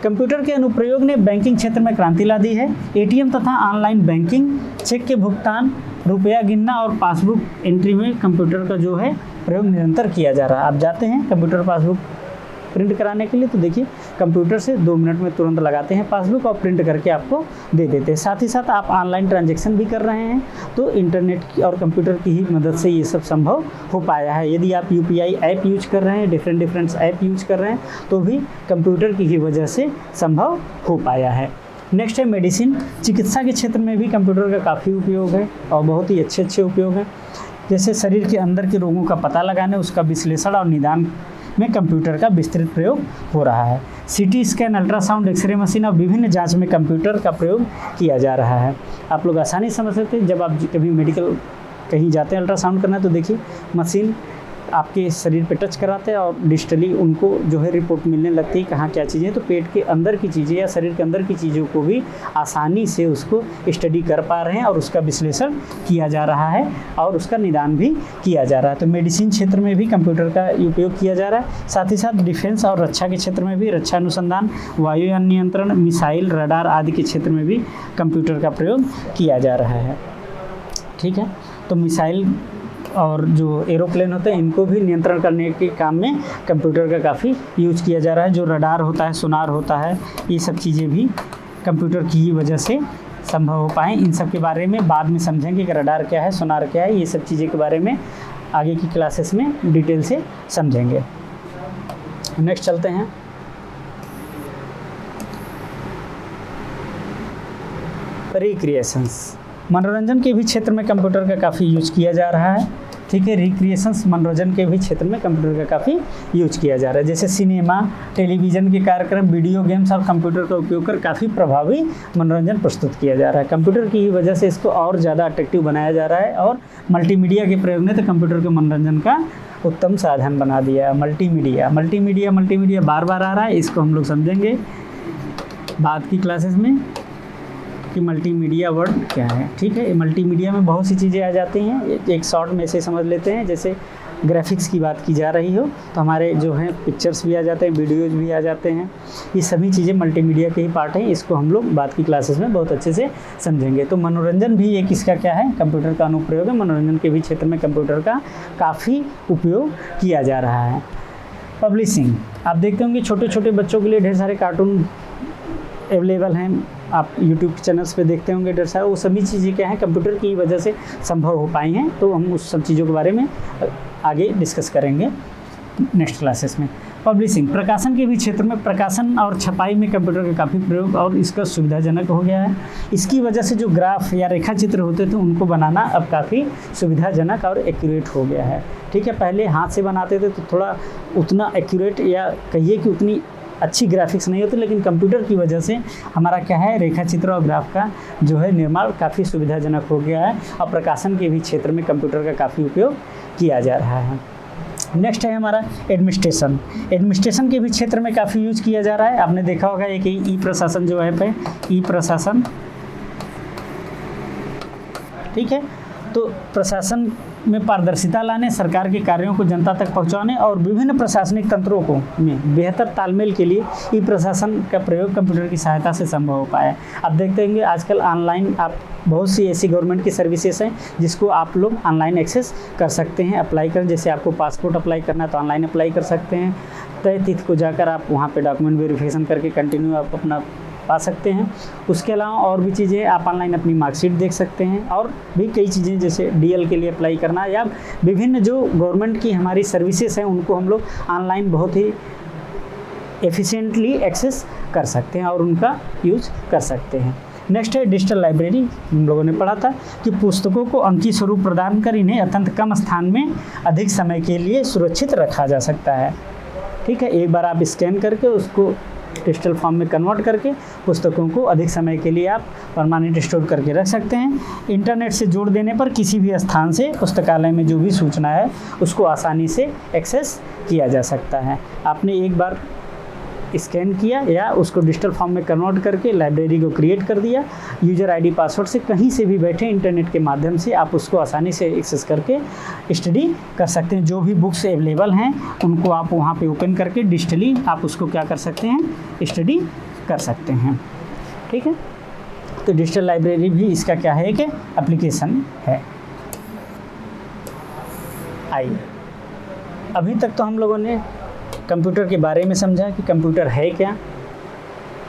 कंप्यूटर के अनुप्रयोग ने बैंकिंग क्षेत्र में क्रांति ला दी है। एटीएम तथा ऑनलाइन बैंकिंग, चेक के भुगतान, रुपया गिनना और पासबुक एंट्री में कंप्यूटर का जो है प्रयोग निरंतर किया जा रहा है। आप जाते हैं कंप्यूटर पासबुक प्रिंट कराने के लिए तो देखिए कंप्यूटर से 2 मिनट में तुरंत लगाते हैं पासबुक और प्रिंट करके आपको दे देते हैं। साथ ही साथ आप ऑनलाइन ट्रांजैक्शन भी कर रहे हैं तो इंटरनेट की और कंप्यूटर की ही मदद से ये सब संभव हो पाया है। यदि आप यूपीआई ऐप यूज कर रहे हैं, डिफरेंट ऐप यूज कर रहे हैं तो भी कंप्यूटर की ही वजह से संभव हो पाया है। नेक्स्ट है मेडिसिन। चिकित्सा के क्षेत्र में भी कंप्यूटर का काफ़ी उपयोग है और बहुत ही अच्छे उपयोग हैं। जैसे शरीर के अंदर के रोगों का पता लगाने, उसका विश्लेषण और निदान में कंप्यूटर का विस्तृत प्रयोग हो रहा है। CT scan, ultrasound, x ray machine और विभिन्न जांच में कंप्यूटर का प्रयोग किया जा रहा है। आप लोग आसानी समझ सकते हैं, जब आप कभी मेडिकल कहीं जाते हैं अल्ट्रासाउंड करना तो देखिए मशीन आपके शरीर पे टच कराते हैं और डिजिटली उनको जो है रिपोर्ट मिलने लगती है कहाँ क्या चीज़ें, तो पेट के अंदर की चीज़ें या शरीर के अंदर की चीज़ों को भी आसानी से उसको स्टडी कर पा रहे हैं और उसका विश्लेषण किया जा रहा है और उसका निदान भी किया जा रहा है। तो मेडिसिन क्षेत्र में भी कंप्यूटर का उपयोग किया जा रहा है। साथ ही साथ डिफेंस और रक्षा के क्षेत्र में भी, रक्षा अनुसंधान, वायुयान नियंत्रण, मिसाइल, रडार आदि के क्षेत्र में भी कंप्यूटर का प्रयोग किया जा रहा है। ठीक है, तो मिसाइल और जो एरोप्लेन होते हैं इनको भी नियंत्रण करने के काम में कंप्यूटर का काफ़ी यूज किया जा रहा है। जो रडार होता है, सोनार होता है, ये सब चीज़ें भी कंप्यूटर की ही वजह से संभव हो पाए। इन सब के बारे में बाद में समझेंगे कि रडार क्या है, सोनार क्या है, ये सब चीज़ें के बारे में आगे की क्लासेस में डिटेल से समझेंगे। नेक्स्ट चलते हैं। रिक्रिएशंस, मनोरंजन के भी क्षेत्र में कंप्यूटर का काफ़ी यूज किया जा रहा है। ठीक है, रिक्रिएशंस मनोरंजन के भी क्षेत्र में कंप्यूटर का काफ़ी यूज किया जा रहा है। जैसे सिनेमा, टेलीविज़न के कार्यक्रम, वीडियो गेम्स और कंप्यूटर का उपयोग कर काफ़ी प्रभावी मनोरंजन प्रस्तुत किया जा रहा है। कंप्यूटर की ही वजह से इसको और ज़्यादा अट्रैक्टिव बनाया जा रहा है और मल्टीमीडिया के प्रयोग ने तो कंप्यूटर के मनोरंजन का उत्तम साधन बना दिया है। मल्टीमीडिया बार बार आ रहा है, इसको हम लोग समझेंगे बाद की क्लासेस में कि मल्टीमीडिया वर्ड क्या है। ठीक है, मल्टीमीडिया में बहुत सी चीज़ें आ जाती हैं, एक शॉर्ट में से समझ लेते हैं। जैसे ग्राफिक्स की बात की जा रही हो तो हमारे जो हैं पिक्चर्स भी आ जाते हैं, वीडियोज़ भी आ जाते हैं, ये सभी चीज़ें मल्टीमीडिया के ही पार्ट हैं। इसको हम लोग बाद की क्लासेस में बहुत अच्छे से समझेंगे। तो मनोरंजन भी एक इसका क्या है, कंप्यूटर का अनुप्रयोग है। मनोरंजन के भी क्षेत्र में कंप्यूटर का काफ़ी उपयोग किया जा रहा है। पब्लिशिंग, आप देखते होंगे छोटे छोटे बच्चों के लिए ढेर सारे कार्टून अवेलेबल हैं, आप यूट्यूब चैनल्स पे देखते होंगे ढेर सारे। वो सभी चीज़ें क्या हैं, कंप्यूटर की वजह से संभव हो पाई हैं। तो हम उस सब चीज़ों के बारे में आगे डिस्कस करेंगे नेक्स्ट क्लासेस में। पब्लिशिंग, प्रकाशन के भी क्षेत्र में प्रकाशन और छपाई में कंप्यूटर का काफ़ी प्रयोग और इसका सुविधाजनक हो गया है। इसकी वजह से जो ग्राफ या रेखा चित्र होते थे उनको बनाना अब काफ़ी सुविधाजनक और एक्यूरेट हो गया है। ठीक है, पहले हाथ से बनाते थे तो थोड़ा उतना एक्यूरेट या कहिए कि उतनी अच्छी ग्राफिक्स नहीं होती, लेकिन कंप्यूटर की वजह से हमारा क्या है, रेखा चित्र और ग्राफ का जो है निर्माण काफ़ी सुविधाजनक हो गया है और प्रकाशन के भी क्षेत्र में कंप्यूटर का काफ़ी उपयोग किया जा रहा है। नेक्स्ट है हमारा एडमिनिस्ट्रेशन के भी क्षेत्र में काफ़ी यूज किया जा रहा है। आपने देखा होगा एक ई प्रशासन जो ऐप है, ई प्रशासन। ठीक है, तो प्रशासन में पारदर्शिता लाने, सरकार के कार्यों को जनता तक पहुंचाने और विभिन्न प्रशासनिक तंत्रों को में बेहतर तालमेल के लिए ई प्रशासन का प्रयोग कंप्यूटर की सहायता से संभव हो पाया है। आप देखते होंगे आजकल ऑनलाइन आप बहुत सी ऐसी गवर्नमेंट की सर्विसेज हैं जिसको आप लोग ऑनलाइन एक्सेस कर सकते हैं, अप्लाई कर। जैसे आपको पासपोर्ट अप्लाई करना है तो ऑनलाइन अप्लाई कर सकते हैं। तय तिथि को जाकर आप वहाँ पे डॉक्यूमेंट वेरिफिकेशन करके कंटिन्यू आप अपना पा सकते हैं। उसके अलावा और भी चीज़ें आप ऑनलाइन अपनी मार्कशीट देख सकते हैं और भी कई चीज़ें जैसे डीएल के लिए अप्लाई करना या विभिन्न जो गवर्नमेंट की हमारी सर्विसेज हैं उनको हम लोग ऑनलाइन बहुत ही एफिशिएंटली एक्सेस कर सकते हैं और उनका यूज कर सकते हैं। नेक्स्ट है डिजिटल लाइब्रेरी। हम लोगों ने पढ़ा था कि पुस्तकों को अंकीय स्वरूप प्रदान कर इन्हें अत्यंत कम स्थान में अधिक समय के लिए सुरक्षित रखा जा सकता है। ठीक है, एक बार आप स्कैन करके उसको डिजिटल फॉर्म में कन्वर्ट करके पुस्तकों को अधिक समय के लिए आप परमानेंट स्टोर करके रख सकते हैं। इंटरनेट से जोड़ देने पर किसी भी स्थान से पुस्तकालय में जो भी सूचना है उसको आसानी से एक्सेस किया जा सकता है। आपने एक बार स्कैन किया या उसको डिजिटल फॉर्म में कन्वर्ट करके लाइब्रेरी को क्रिएट कर दिया, यूज़र आईडी पासवर्ड से कहीं से भी बैठे इंटरनेट के माध्यम से आप उसको आसानी से एक्सेस करके स्टडी कर सकते हैं। जो भी बुक्स अवेलेबल हैं उनको आप वहाँ पे ओपन करके डिजिटली आप उसको क्या कर सकते हैं, स्टडी कर सकते हैं। ठीक है, तो डिजिटल लाइब्रेरी भी इसका क्या है कि एप्लीकेशन है। आइए, अभी तक तो हम लोगों ने कंप्यूटर के बारे में समझा कि कंप्यूटर है क्या,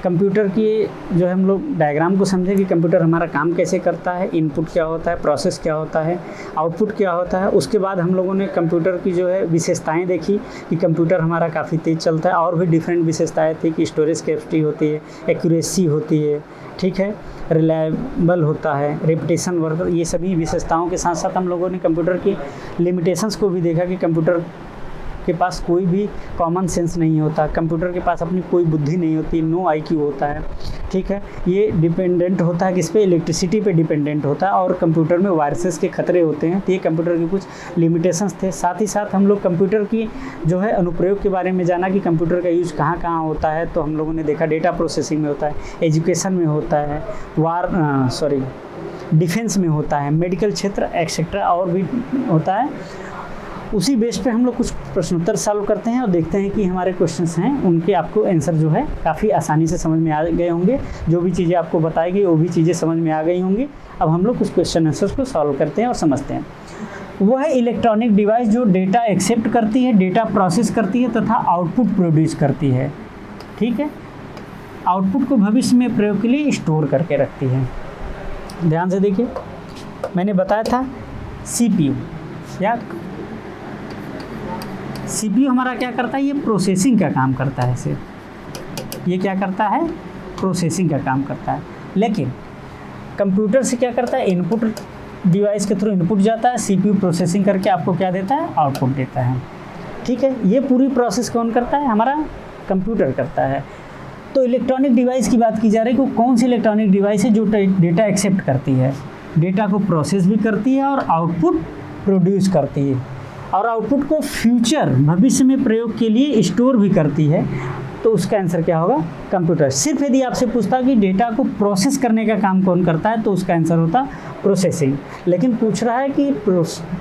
कंप्यूटर की जो है हम लोग डायग्राम को समझे कि कंप्यूटर हमारा काम कैसे करता है, इनपुट क्या होता है, प्रोसेस क्या होता है, आउटपुट क्या होता है। उसके बाद हम लोगों ने कंप्यूटर की जो है विशेषताएं देखी कि कंप्यूटर हमारा काफ़ी तेज़ चलता है, और भी डिफरेंट विशेषताएं थी कि स्टोरेज कैपेसिटी होती है, एक्यूरेसी होती है, ठीक है, रिलायबल होता है, रेपिटेशन वर्क, ये सभी विशेषताओं के साथ साथ हम लोगों ने कंप्यूटर की लिमिटेशंस को भी देखा कि कंप्यूटर के पास कोई भी कॉमन सेंस नहीं होता, कंप्यूटर के पास अपनी कोई बुद्धि नहीं होती, नो आईक्यू होता है। ठीक है, ये डिपेंडेंट होता है किस पे, इलेक्ट्रिसिटी पे डिपेंडेंट होता है, और कंप्यूटर में वायरसेस के खतरे होते हैं। तो ये कंप्यूटर के कुछ लिमिटेशंस थे। साथ ही साथ हम लोग कंप्यूटर की जो है अनुप्रयोग के बारे में जाना कि कंप्यूटर का यूज़ कहाँ कहाँ होता है। तो हम लोगों ने देखा डेटा प्रोसेसिंग में होता है, एजुकेशन में होता है, डिफेंस में होता है, मेडिकल क्षेत्र एक्सेट्रा और भी होता है। उसी बेस पे हम लोग कुछ प्रश्नोत्तर सॉल्व करते हैं और देखते हैं कि हमारे क्वेश्चंस हैं उनके आपको आंसर जो है काफ़ी आसानी से समझ में आ गए होंगे। जो भी चीज़ें आपको बताई गई वो भी चीज़ें समझ में आ गई होंगी। अब हम लोग कुछ क्वेश्चन आंसर्स को सॉल्व करते हैं और समझते हैं। वो है इलेक्ट्रॉनिक डिवाइस जो डेटा एक्सेप्ट करती है, डेटा प्रोसेस करती है तथा आउटपुट प्रोड्यूस करती है। ठीक है, आउटपुट को भविष्य में प्रयोग के लिए स्टोर करके रखती है। ध्यान से देखिए, मैंने बताया था CPU या CPU हमारा क्या करता है, ये प्रोसेसिंग का काम करता है। सिर्फ ये क्या करता है, प्रोसेसिंग का काम करता है। लेकिन कंप्यूटर से क्या करता है, इनपुट डिवाइस के थ्रू इनपुट जाता है, CPU प्रोसेसिंग करके आपको क्या देता है, आउटपुट देता है। ठीक है, ये पूरी प्रोसेस कौन करता है, हमारा कंप्यूटर करता है। तो इलेक्ट्रॉनिक डिवाइस की बात की जा रही है कि कौन सी इलेक्ट्रॉनिक डिवाइस है जो डेटा एक्सेप्ट करती है, डेटा को प्रोसेस भी करती है और आउटपुट प्रोड्यूस करती है, और आउटपुट को फ्यूचर भविष्य में प्रयोग के लिए स्टोर भी करती है। तो उसका आंसर क्या होगा, कंप्यूटर। सिर्फ यदि आपसे पूछता कि डेटा को प्रोसेस करने का काम कौन करता है तो उसका आंसर होता प्रोसेसिंग। लेकिन पूछ रहा है कि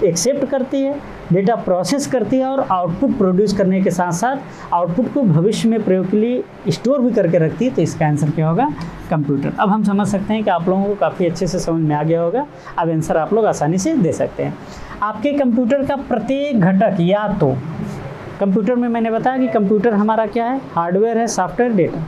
एक्सेप्ट करती है, डेटा प्रोसेस करती है और आउटपुट प्रोड्यूस करने के साथ साथ आउटपुट को भविष्य में प्रयोग के लिए स्टोर भी करके रखती है। तो इसका आंसर क्या होगा, कंप्यूटर। अब हम समझ सकते हैं कि आप लोगों को काफ़ी अच्छे से समझ में आ गया होगा। अब आंसर आप लोग आसानी से दे सकते हैं। आपके कंप्यूटर का प्रत्येक घटक, या तो कंप्यूटर में मैंने बताया कि कंप्यूटर हमारा क्या है, हार्डवेयर है, सॉफ्टवेयर, डेटा।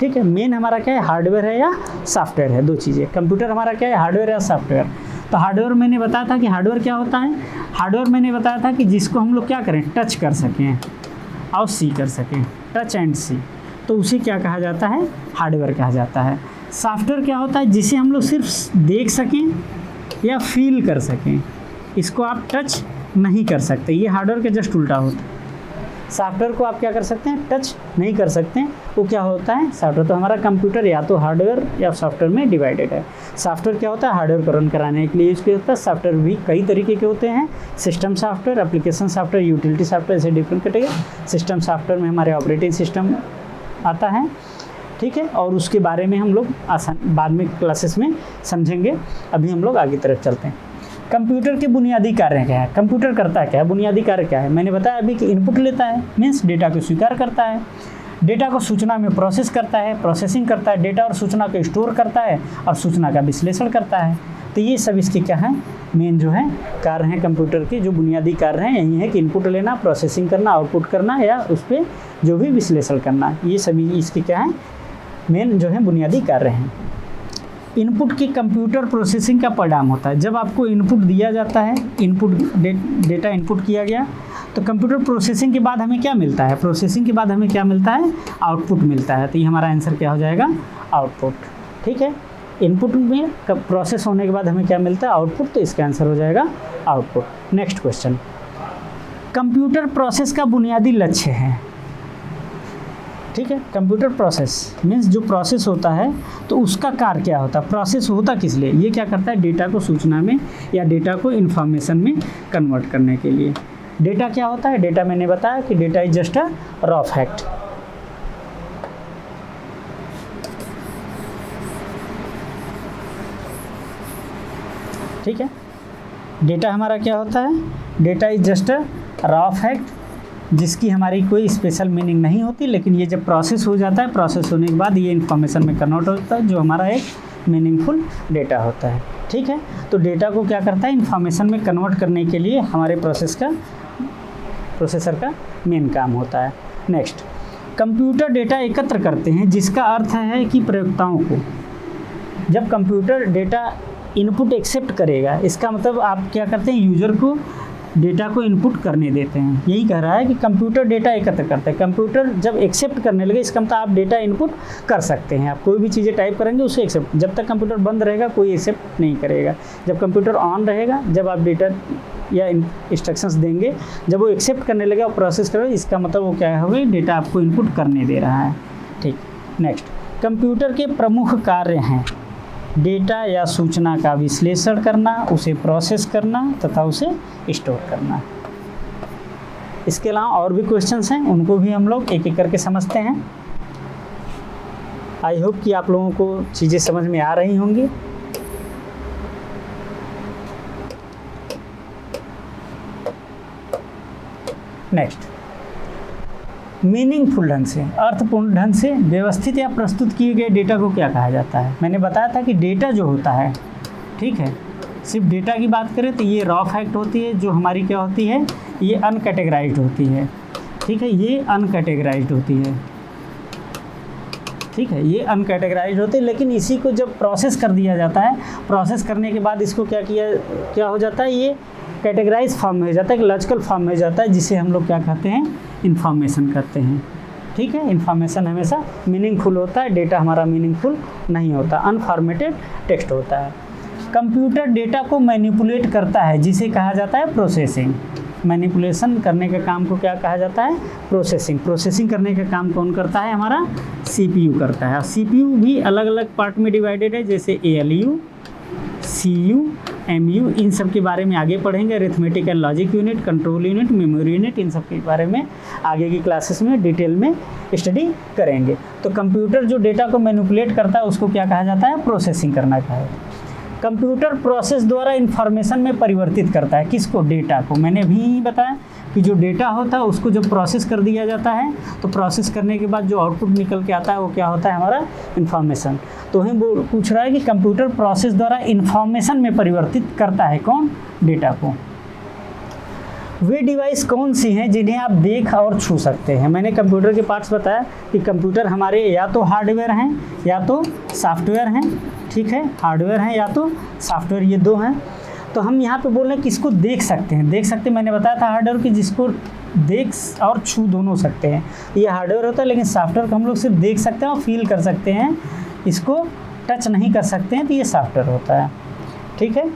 ठीक है, मेन हमारा क्या है, हार्डवेयर है या सॉफ्टवेयर है, दो चीज़ें। कंप्यूटर हमारा क्या है, हार्डवेयर या सॉफ्टवेयर। तो हार्डवेयर मैंने बताया था कि हार्डवेयर क्या होता है, हार्डवेयर मैंने बताया था कि जिसको हम लोग क्या करें, टच कर सकें और सी कर सकें, टच एंड सी, तो उसे क्या कहा जाता है, हार्डवेयर कहा जाता है। सॉफ्टवेयर क्या होता है, जिसे हम लोग सिर्फ देख सकें या फील कर सकें, इसको आप टच नहीं कर सकते, ये हार्डवेयर के जस्ट उल्टा होता है। सॉफ्टवेयर को आप क्या कर सकते हैं, टच नहीं कर सकते हैं, वो क्या होता है, सॉफ्टवेयर। तो हमारा कंप्यूटर या तो हार्डवेयर या सॉफ्टवेयर में डिवाइडेड है। सॉफ्टवेयर क्या होता है, हार्डवेयर को रन कराने के लिए यूज़ किया जाता है। सॉफ्टवेयर भी कई तरीके के होते हैं, system software, application software, utility software, ऐसे डिफरेंट कैटेगरी। सिस्टम सॉफ्टवेयर में हमारे ऑपरेटिंग सिस्टम आता है, ठीक है, और उसके बारे में हम लोग बाद में क्लासेस में समझेंगे। अभी हम लोग आगे तरफ चलते हैं। कंप्यूटर के बुनियादी कार्य क्या है, कंप्यूटर करता क्या है, बुनियादी कार्य क्या है। मैंने बताया अभी कि इनपुट लेता है, मीन्स डेटा को स्वीकार करता है, डेटा को सूचना में प्रोसेस करता है, प्रोसेसिंग करता है, डेटा और सूचना को स्टोर करता है और सूचना का विश्लेषण करता है। तो ये सब इसके क्या है, मेन जो है कार्य हैं कंप्यूटर के। जो बुनियादी कार्य हैं यही है कि इनपुट लेना, प्रोसेसिंग करना, आउटपुट करना या उस पर जो भी विश्लेषण करना, ये सभी इसके क्या है, मेन जो है बुनियादी कार्य हैं। इनपुट की कंप्यूटर प्रोसेसिंग का परिणाम होता है। जब आपको इनपुट दिया जाता है, इनपुट डेटा इनपुट किया गया, तो कंप्यूटर प्रोसेसिंग के बाद हमें क्या मिलता है, प्रोसेसिंग के बाद हमें क्या मिलता है, आउटपुट मिलता है। तो ये हमारा आंसर क्या हो जाएगा, आउटपुट। ठीक है, इनपुट में प्रोसेस होने के बाद हमें क्या मिलता है, आउटपुट। तो इसका आंसर हो जाएगा output. Next question, computer process का बुनियादी लक्ष्य है। ठीक है। कंप्यूटर प्रोसेस मीन्स जो प्रोसेस होता है तो उसका कार्य क्या होता है, प्रोसेस होता किस लिए, ये क्या करता है, डेटा को सूचना में या डेटा को इंफॉर्मेशन में कन्वर्ट करने के लिए। डेटा क्या होता है, डेटा मैंने बताया कि data is just a raw fact. ठीक है, डेटा हमारा क्या होता है, data is just a raw fact जिसकी हमारी कोई स्पेशल मीनिंग नहीं होती, लेकिन ये जब प्रोसेस हो जाता है, प्रोसेस होने के बाद ये इन्फॉर्मेशन में कन्वर्ट होता है जो हमारा एक मीनिंगफुल डेटा होता है। ठीक है, तो डेटा को क्या करता है, इन्फॉर्मेशन में कन्वर्ट करने के लिए हमारे प्रोसेसर का मेन काम होता है। नेक्स्ट, कंप्यूटर डेटा एकत्र करते हैं जिसका अर्थ है कि प्रयोक्ताओं को, जब कंप्यूटर डेटा इनपुट एक्सेप्ट करेगा, इसका मतलब आप क्या करते हैं, यूज़र को डेटा को इनपुट करने देते हैं। यही कह रहा है कि कंप्यूटर डेटा एकत्र करते हैं। कंप्यूटर जब एक्सेप्ट करने लगे, इसका मतलब आप डेटा इनपुट कर सकते हैं। आप कोई भी चीज़ें टाइप करेंगे उसे एक्सेप्ट, जब तक कंप्यूटर बंद रहेगा कोई एक्सेप्ट नहीं करेगा। जब कंप्यूटर ऑन रहेगा, जब आप डेटा या इंस्ट्रक्शंस देंगे, जब वो एक्सेप्ट करने लगे और प्रोसेस करेगा, इसका मतलब वो क्या होगा, डेटा आपको इनपुट करने दे रहा है। ठीक, नेक्स्ट, कंप्यूटर के प्रमुख कार्य हैं डेटा या सूचना का विश्लेषण करना, उसे प्रोसेस करना तथा उसे स्टोर करना। इसके अलावा और भी क्वेश्चंस हैं, उनको भी हम लोग एक एक करके समझते हैं। आई होप कि आप लोगों को चीज़ें समझ में आ रही होंगी। नेक्स्ट, मीनिंगफुल ढंग से, अर्थपूर्ण ढंग से व्यवस्थित या प्रस्तुत किए गए डेटा को क्या कहा जाता है। मैंने बताया था कि डेटा जो होता है, ठीक है, सिर्फ डेटा की बात करें तो ये रॉ फैक्ट होती है जो हमारी क्या होती है, ये अनकैटेगराइज्ड होती है। ठीक है, ये अनकैटेगराइज्ड होती है। ठीक है, ये अनकैटेगराइज्ड होती है, लेकिन इसी को जब प्रोसेस कर दिया जाता है, प्रोसेस करने के बाद इसको क्या हो जाता है, ये कैटेगराइज फॉर्म में हो जाता है, एक लॉजिकल फॉर्म में हो जाता है, जिसे हम लोग क्या कहते हैं, इन्फॉर्मेशन कहते हैं। ठीक है, इन्फॉर्मेशन हमेशा मीनिंगफुल होता है, डेटा हमारा मीनिंगफुल नहीं होता, अनफॉर्मेटेड टेक्स्ट होता है। कंप्यूटर डेटा को मैनिपुलेट करता है जिसे कहा जाता है प्रोसेसिंग। मैनिपुलेशन करने के काम को क्या कहा जाता है, प्रोसेसिंग। प्रोसेसिंग करने का काम कौन करता है, हमारा CPU करता है। CPU भी अलग अलग पार्ट में डिवाइडेड है, जैसे ALU, CU, MU, इन सब के बारे में आगे पढ़ेंगे। Arithmetic and logic unit, control unit, memory unit, इन सब के बारे में आगे की क्लासेस में डिटेल में स्टडी करेंगे। तो कंप्यूटर जो डेटा को मैनिपुलेट करता है उसको क्या कहा जाता है, प्रोसेसिंग करना कहा है। कंप्यूटर प्रोसेस द्वारा इंफॉर्मेशन में परिवर्तित करता है, किसको, डेटा को। मैंने भी बताया कि जो डेटा होता है उसको जब प्रोसेस कर दिया जाता है तो प्रोसेस करने के बाद जो आउटपुट निकल के आता है वो क्या होता है, हमारा इन्फॉर्मेशन। तो वहीं वो पूछ रहा है कि कंप्यूटर प्रोसेस द्वारा इन्फॉर्मेशन में परिवर्तित करता है कौन, डेटा को। वे डिवाइस कौन सी हैं जिन्हें आप देख और छू सकते हैं। मैंने कंप्यूटर के पार्ट्स बताया कि कंप्यूटर हमारे या तो हार्डवेयर हैं या तो सॉफ्टवेयर हैं। ठीक है, हार्डवेयर हैं या तो सॉफ्टवेयर, ये दो हैं। तो हम यहाँ पे बोल रहे हैं किसको देख सकते हैं। देख सकते हैं मैंने बताया था हार्डवेयर की जिसको देख और छू दोनों सकते हैं, ये हार्डवेयर होता है। लेकिन सॉफ्टवेयर को हम लोग सिर्फ देख सकते हैं और फील कर सकते हैं, इसको टच नहीं कर सकते हैं, तो ये सॉफ्टवेयर होता है। ठीक है,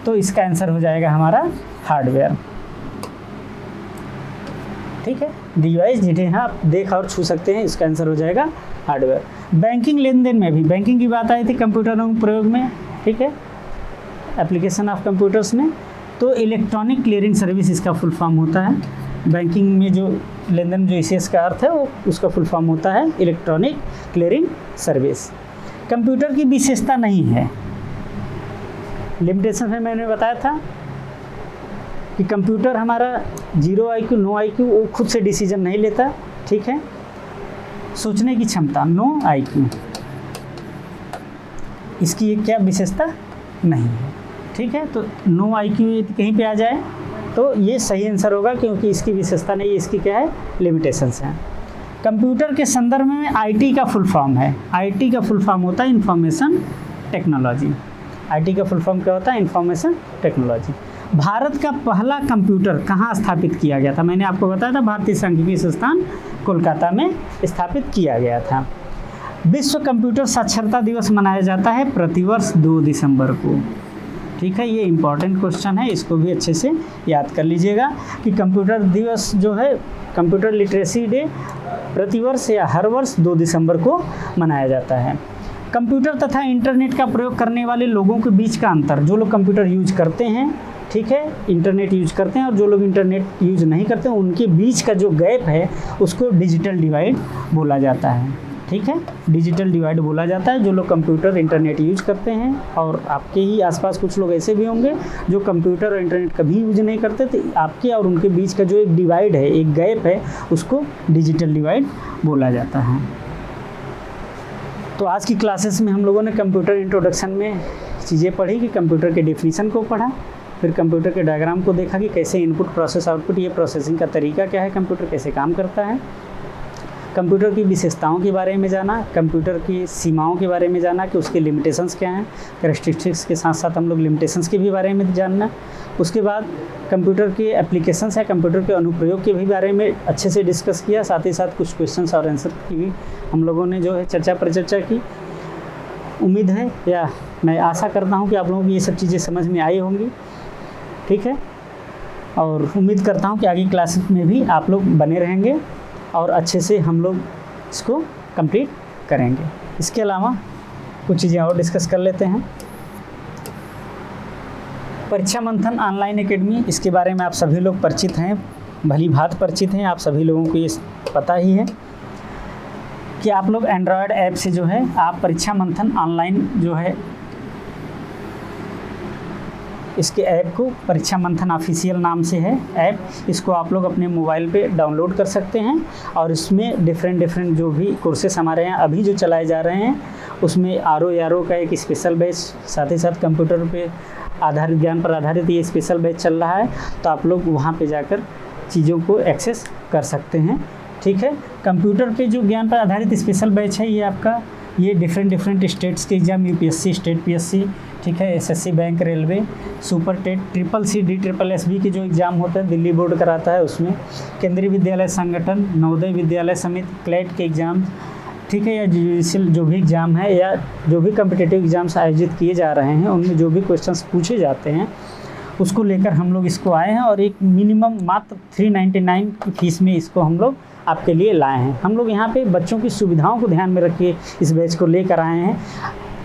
तो इसका आंसर हो जाएगा हमारा हार्डवेयर। ठीक है, डिवाइस जिन्हें आप देख और छू सकते हैं, इसका आंसर हो जाएगा हार्डवेयर। बैंकिंग लेन देन में भी बैंकिंग की बात आई थी कंप्यूटरों के प्रयोग में। ठीक है, एप्लीकेशन ऑफ कंप्यूटर्स में, तो इलेक्ट्रॉनिक क्लियरिंग सर्विस इसका फुल फॉर्म होता है। बैंकिंग में जो लेन देन, जो ICS का अर्थ है वो उसका फुल फॉर्म होता है इलेक्ट्रॉनिक क्लियरिंग सर्विस। कंप्यूटर की विशेषता नहीं है, लिमिटेशन में मैंने बताया था कि कंप्यूटर हमारा 0 IQ, नो IQ, वो खुद से डिसीजन नहीं लेता। ठीक है, सोचने की क्षमता, नो IQ, इसकी एक क्या विशेषता नहीं है। ठीक है, तो नो IQ कहीं पे आ जाए तो ये सही आंसर होगा, क्योंकि इसकी विशेषता नहीं, इसकी क्या है, लिमिटेशंस हैं। कंप्यूटर के संदर्भ में IT का फुल फॉर्म है। IT का फुल फॉर्म होता है इंफॉर्मेशन टेक्नोलॉजी। IT का फुल फॉर्म क्या होता है, इंफॉर्मेशन टेक्नोलॉजी। भारत का पहला कंप्यूटर कहाँ स्थापित किया गया था। मैंने आपको बताया था भारतीय सांख्यिकी संस्थान कोलकाता में स्थापित किया गया था। विश्व कंप्यूटर साक्षरता दिवस मनाया जाता है प्रतिवर्ष 2 दिसंबर को। ठीक है, ये इम्पॉर्टेंट क्वेश्चन है, इसको भी अच्छे से याद कर लीजिएगा कि कंप्यूटर दिवस जो है, कंप्यूटर लिटरेसी डे प्रतिवर्ष या हर वर्ष 2 दिसंबर को मनाया जाता है। कंप्यूटर तथा इंटरनेट का प्रयोग करने वाले लोगों के बीच का अंतर, जो लोग कंप्यूटर यूज करते हैं, ठीक है, इंटरनेट यूज करते हैं, और जो लोग इंटरनेट यूज नहीं करते हैं, उनके बीच का जो गैप है उसको डिजिटल डिवाइड बोला जाता है। ठीक है, डिजिटल डिवाइड बोला जाता है। जो लोग कंप्यूटर इंटरनेट यूज करते हैं, और आपके ही आसपास कुछ लोग ऐसे भी होंगे जो कंप्यूटर और इंटरनेट कभी यूज नहीं करते, तो आपके और उनके बीच का जो एक डिवाइड है, एक गैप है, उसको डिजिटल डिवाइड बोला जाता है। तो आज की क्लासेस में हम लोगों ने कंप्यूटर इंट्रोडक्शन में चीज़ें पढ़ी कि कंप्यूटर के डेफिनेशन को पढ़ा, फिर कंप्यूटर के डायग्राम को देखा कि कैसे इनपुट प्रोसेस आउटपुट, ये प्रोसेसिंग का तरीका क्या है, कंप्यूटर कैसे काम करता है, कंप्यूटर की विशेषताओं के बारे में जाना, कंप्यूटर की सीमाओं के बारे में जाना कि उसके लिमिटेशंस क्या हैं, कैरेक्टरिस्टिक्स के साथ साथ हम लोग लिमिटेशंस के भी बारे में जानना। उसके बाद कंप्यूटर के एप्लीकेशंस या कंप्यूटर के अनुप्रयोग के भी बारे में अच्छे से डिस्कस किया, साथ ही साथ कुछ क्वेश्चंस और आंसर की भी हम लोगों ने जो है चर्चा की। उम्मीद है या मैं आशा करता हूँ कि आप लोगों को ये सब चीज़ें समझ में आई होंगी। ठीक है, और उम्मीद करता हूँ कि आगे क्लास में भी आप लोग बने रहेंगे और अच्छे से हम लोग इसको कंप्लीट करेंगे। इसके अलावा कुछ चीज़ें और डिस्कस कर लेते हैं। परीक्षा मंथन ऑनलाइन एकेडमी, इसके बारे में आप सभी लोग परिचित हैं, भली भांति परिचित हैं। आप सभी लोगों को ये पता ही है कि आप लोग एंड्रॉयड ऐप से जो है आप परीक्षा मंथन ऑनलाइन जो है इसके ऐप को, परीक्षा मंथन ऑफिशियल नाम से है ऐप, इसको आप लोग अपने मोबाइल पे डाउनलोड कर सकते हैं। और इसमें डिफरेंट जो भी कोर्सेस हमारे यहाँ अभी जो चलाए जा रहे हैं, उसमें आर.ओ. का एक स्पेशल बैच, साथ ही साथ कंप्यूटर पे आधारित, ज्ञान पर आधारित ये स्पेशल बैच चल रहा है। तो आप लोग वहाँ पे जाकर चीज़ों को एक्सेस कर सकते हैं। ठीक है, कंप्यूटर पे जो ज्ञान पर आधारित स्पेशल बैच है, ये आपका ये डिफरेंट स्टेट्स के एग्ज़ाम, यूपीएससी, स्टेट पीएससी, ठीक है, SSC, bank, railway, super TET, triple C, DSSB के जो एग्ज़ाम होते हैं दिल्ली बोर्ड कराता है, उसमें केंद्रीय विद्यालय संगठन, नवोदय विद्यालय समिति, क्लैट के एग्ज़ाम, ठीक है, या जुडिशियल जो भी एग्ज़ाम है या जो भी कम्पिटिटिव एग्ज़ाम्स आयोजित किए जा रहे हैं, उनमें जो भी क्वेश्चंस पूछे जाते हैं उसको लेकर हम लोग इसको आए हैं। और एक मिनिमम मात्र 399 की फीस में इसको हम लोग आपके लिए लाए हैं। हम लोग यहाँ पे बच्चों की सुविधाओं को ध्यान में रख के इस बैच को लेकर आए हैं।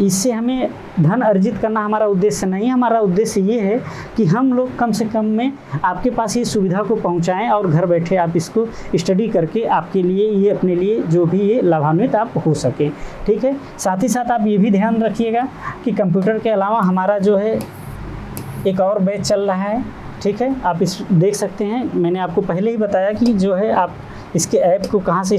इससे हमें धन अर्जित करना हमारा उद्देश्य नहीं है। हमारा उद्देश्य ये है कि हम लोग कम से कम में आपके पास ये सुविधा को पहुँचाएँ और घर बैठे आप इसको स्टडी करके आपके लिए, ये अपने लिए जो भी ये लाभान्वित आप हो सकें। ठीक है, साथ ही साथ आप ये भी ध्यान रखिएगा कि कंप्यूटर के अलावा हमारा जो है एक और बैच चल रहा है। ठीक है, आप इस देख सकते हैं, मैंने आपको पहले ही बताया कि जो है आप इसके ऐप को कहाँ से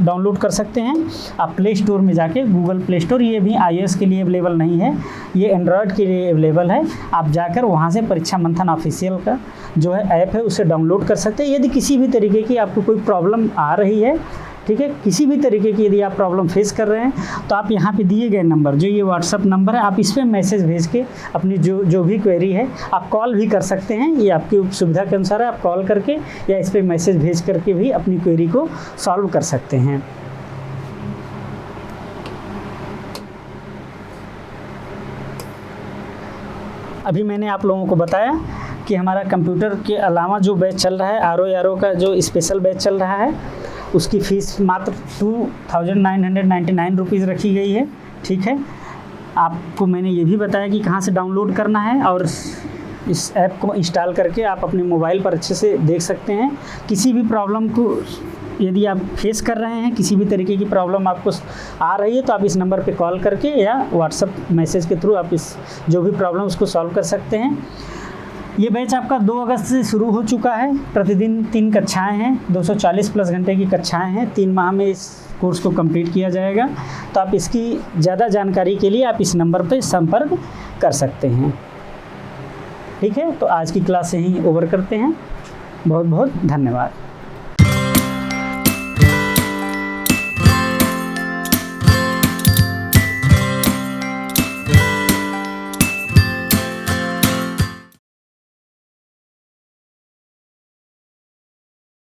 डाउनलोड कर सकते हैं। आप प्ले स्टोर में जाके, गूगल प्ले स्टोर, ये भी iOS के लिए अवेलेबल नहीं है, ये एंड्रॉयड के लिए अवेलेबल है। आप जाकर वहाँ से परीक्षा मंथन ऑफिशियल का जो है ऐप है उसे डाउनलोड कर सकते हैं। यदि किसी भी तरीके की आपको कोई प्रॉब्लम आ रही है, ठीक है, किसी भी तरीके की यदि आप प्रॉब्लम फेस कर रहे हैं, तो आप यहाँ पे दिए गए नंबर, जो ये व्हाट्सअप नंबर है, आप इस पर मैसेज भेज के अपनी जो भी क्वेरी है, आप कॉल भी कर सकते हैं। ये आपकी सुविधा के अनुसार है, आप कॉल करके या इस पर मैसेज भेज करके भी अपनी क्वेरी को सॉल्व कर सकते हैं। अभी मैंने आप लोगों को बताया कि हमारा कंप्यूटर के अलावा जो बैच चल रहा है, आर.ओ. का जो स्पेशल बैच चल रहा है, उसकी फ़ीस मात्र 2999 रुपीज़ रखी गई है। ठीक है, आपको मैंने ये भी बताया कि कहाँ से डाउनलोड करना है, और इस ऐप को इंस्टॉल करके आप अपने मोबाइल पर अच्छे से देख सकते हैं। किसी भी प्रॉब्लम को यदि आप फेस कर रहे हैं, किसी भी तरीके की प्रॉब्लम आपको आ रही है, तो आप इस नंबर पे कॉल करके या व्हाट्सएप मैसेज के थ्रू आप इस जो भी प्रॉब्लम उसको सॉल्व कर सकते हैं। ये बैच आपका 2 अगस्त से शुरू हो चुका है। प्रतिदिन 3 कक्षाएं हैं, 240 प्लस घंटे की कक्षाएं हैं। 3 माह में इस कोर्स को कंप्लीट किया जाएगा। तो आप इसकी ज़्यादा जानकारी के लिए आप इस नंबर पर संपर्क कर सकते हैं। ठीक है, तो आज की क्लास यहीं ओवर करते हैं। बहुत बहुत धन्यवाद।